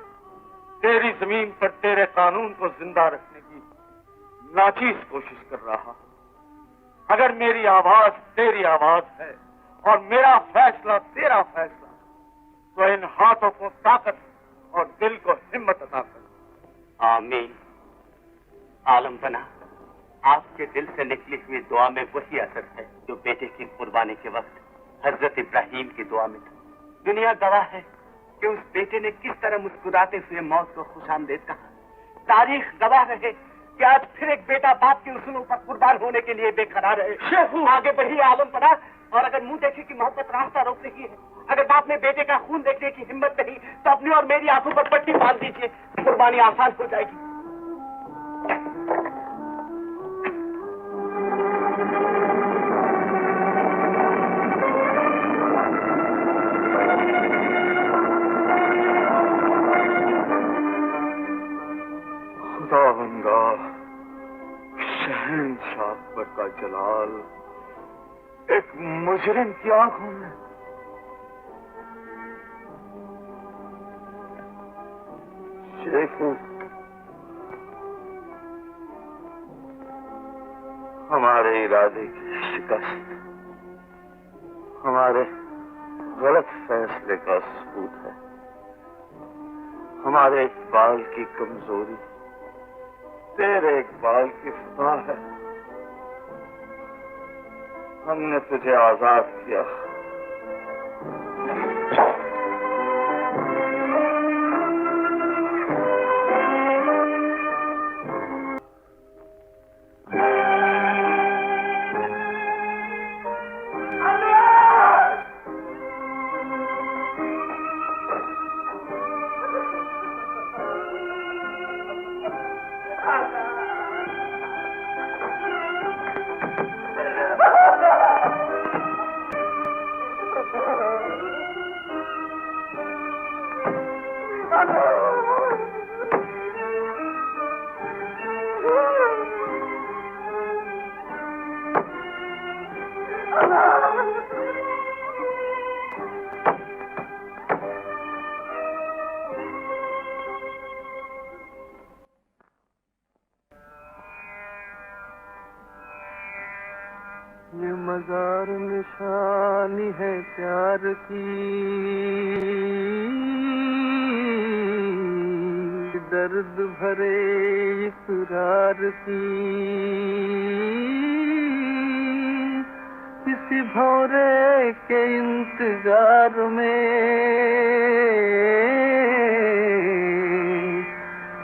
तेरी जमीन पर तेरे कानून को जिंदा रखने की नाचीज कोशिश कर रहा। अगर मेरी आवाज तेरी आवाज है और मेरा फैसला तेरा फैसला, तो इन हाथों को ताकत और दिल को हिम्मत अता कर। आमीन। आलम बना, आपके दिल से निकली हुई दुआ में वही असर है जो बेटे की कुर्बानी के वक्त हजरत इब्राहिम की दुआ में था। दुनिया गवाह है कि उस बेटे ने किस तरह मुस्कुराते हुए मौत को खुशामदीद कहा। तारीख गवाह रहे कि आज फिर एक बेटा बाप के उसूलों पर कुर्बान होने के लिए बेकरार है। आगे बढ़ी आलम पड़ा, और अगर मुंह देखे कि मोहब्बत रास्ता रोक रही है, अगर बाप में बेटे का खून देखने की हिम्मत नहीं, तो अपनी और मेरी आंखों पर पट्टी बांध दीजिए, कुर्बानी आसान हो जाएगी। खुदावंदा, शहंशाह अकबर का जलाल एक मुजरिम की आंखों में। शेख, हमारे इरादे की शिकस्त हमारे गलत फैसले का सबूत है। हमारे इकबाल की कमजोरी तेरे इकबाल की फतह है। हमने तुझे आजाद किया, ये मजार निशानी है प्यार की, दर्द भरे इकरार की, किसी भौरे के इंतजार में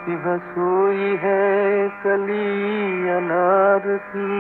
यह सोई है कली अनार की।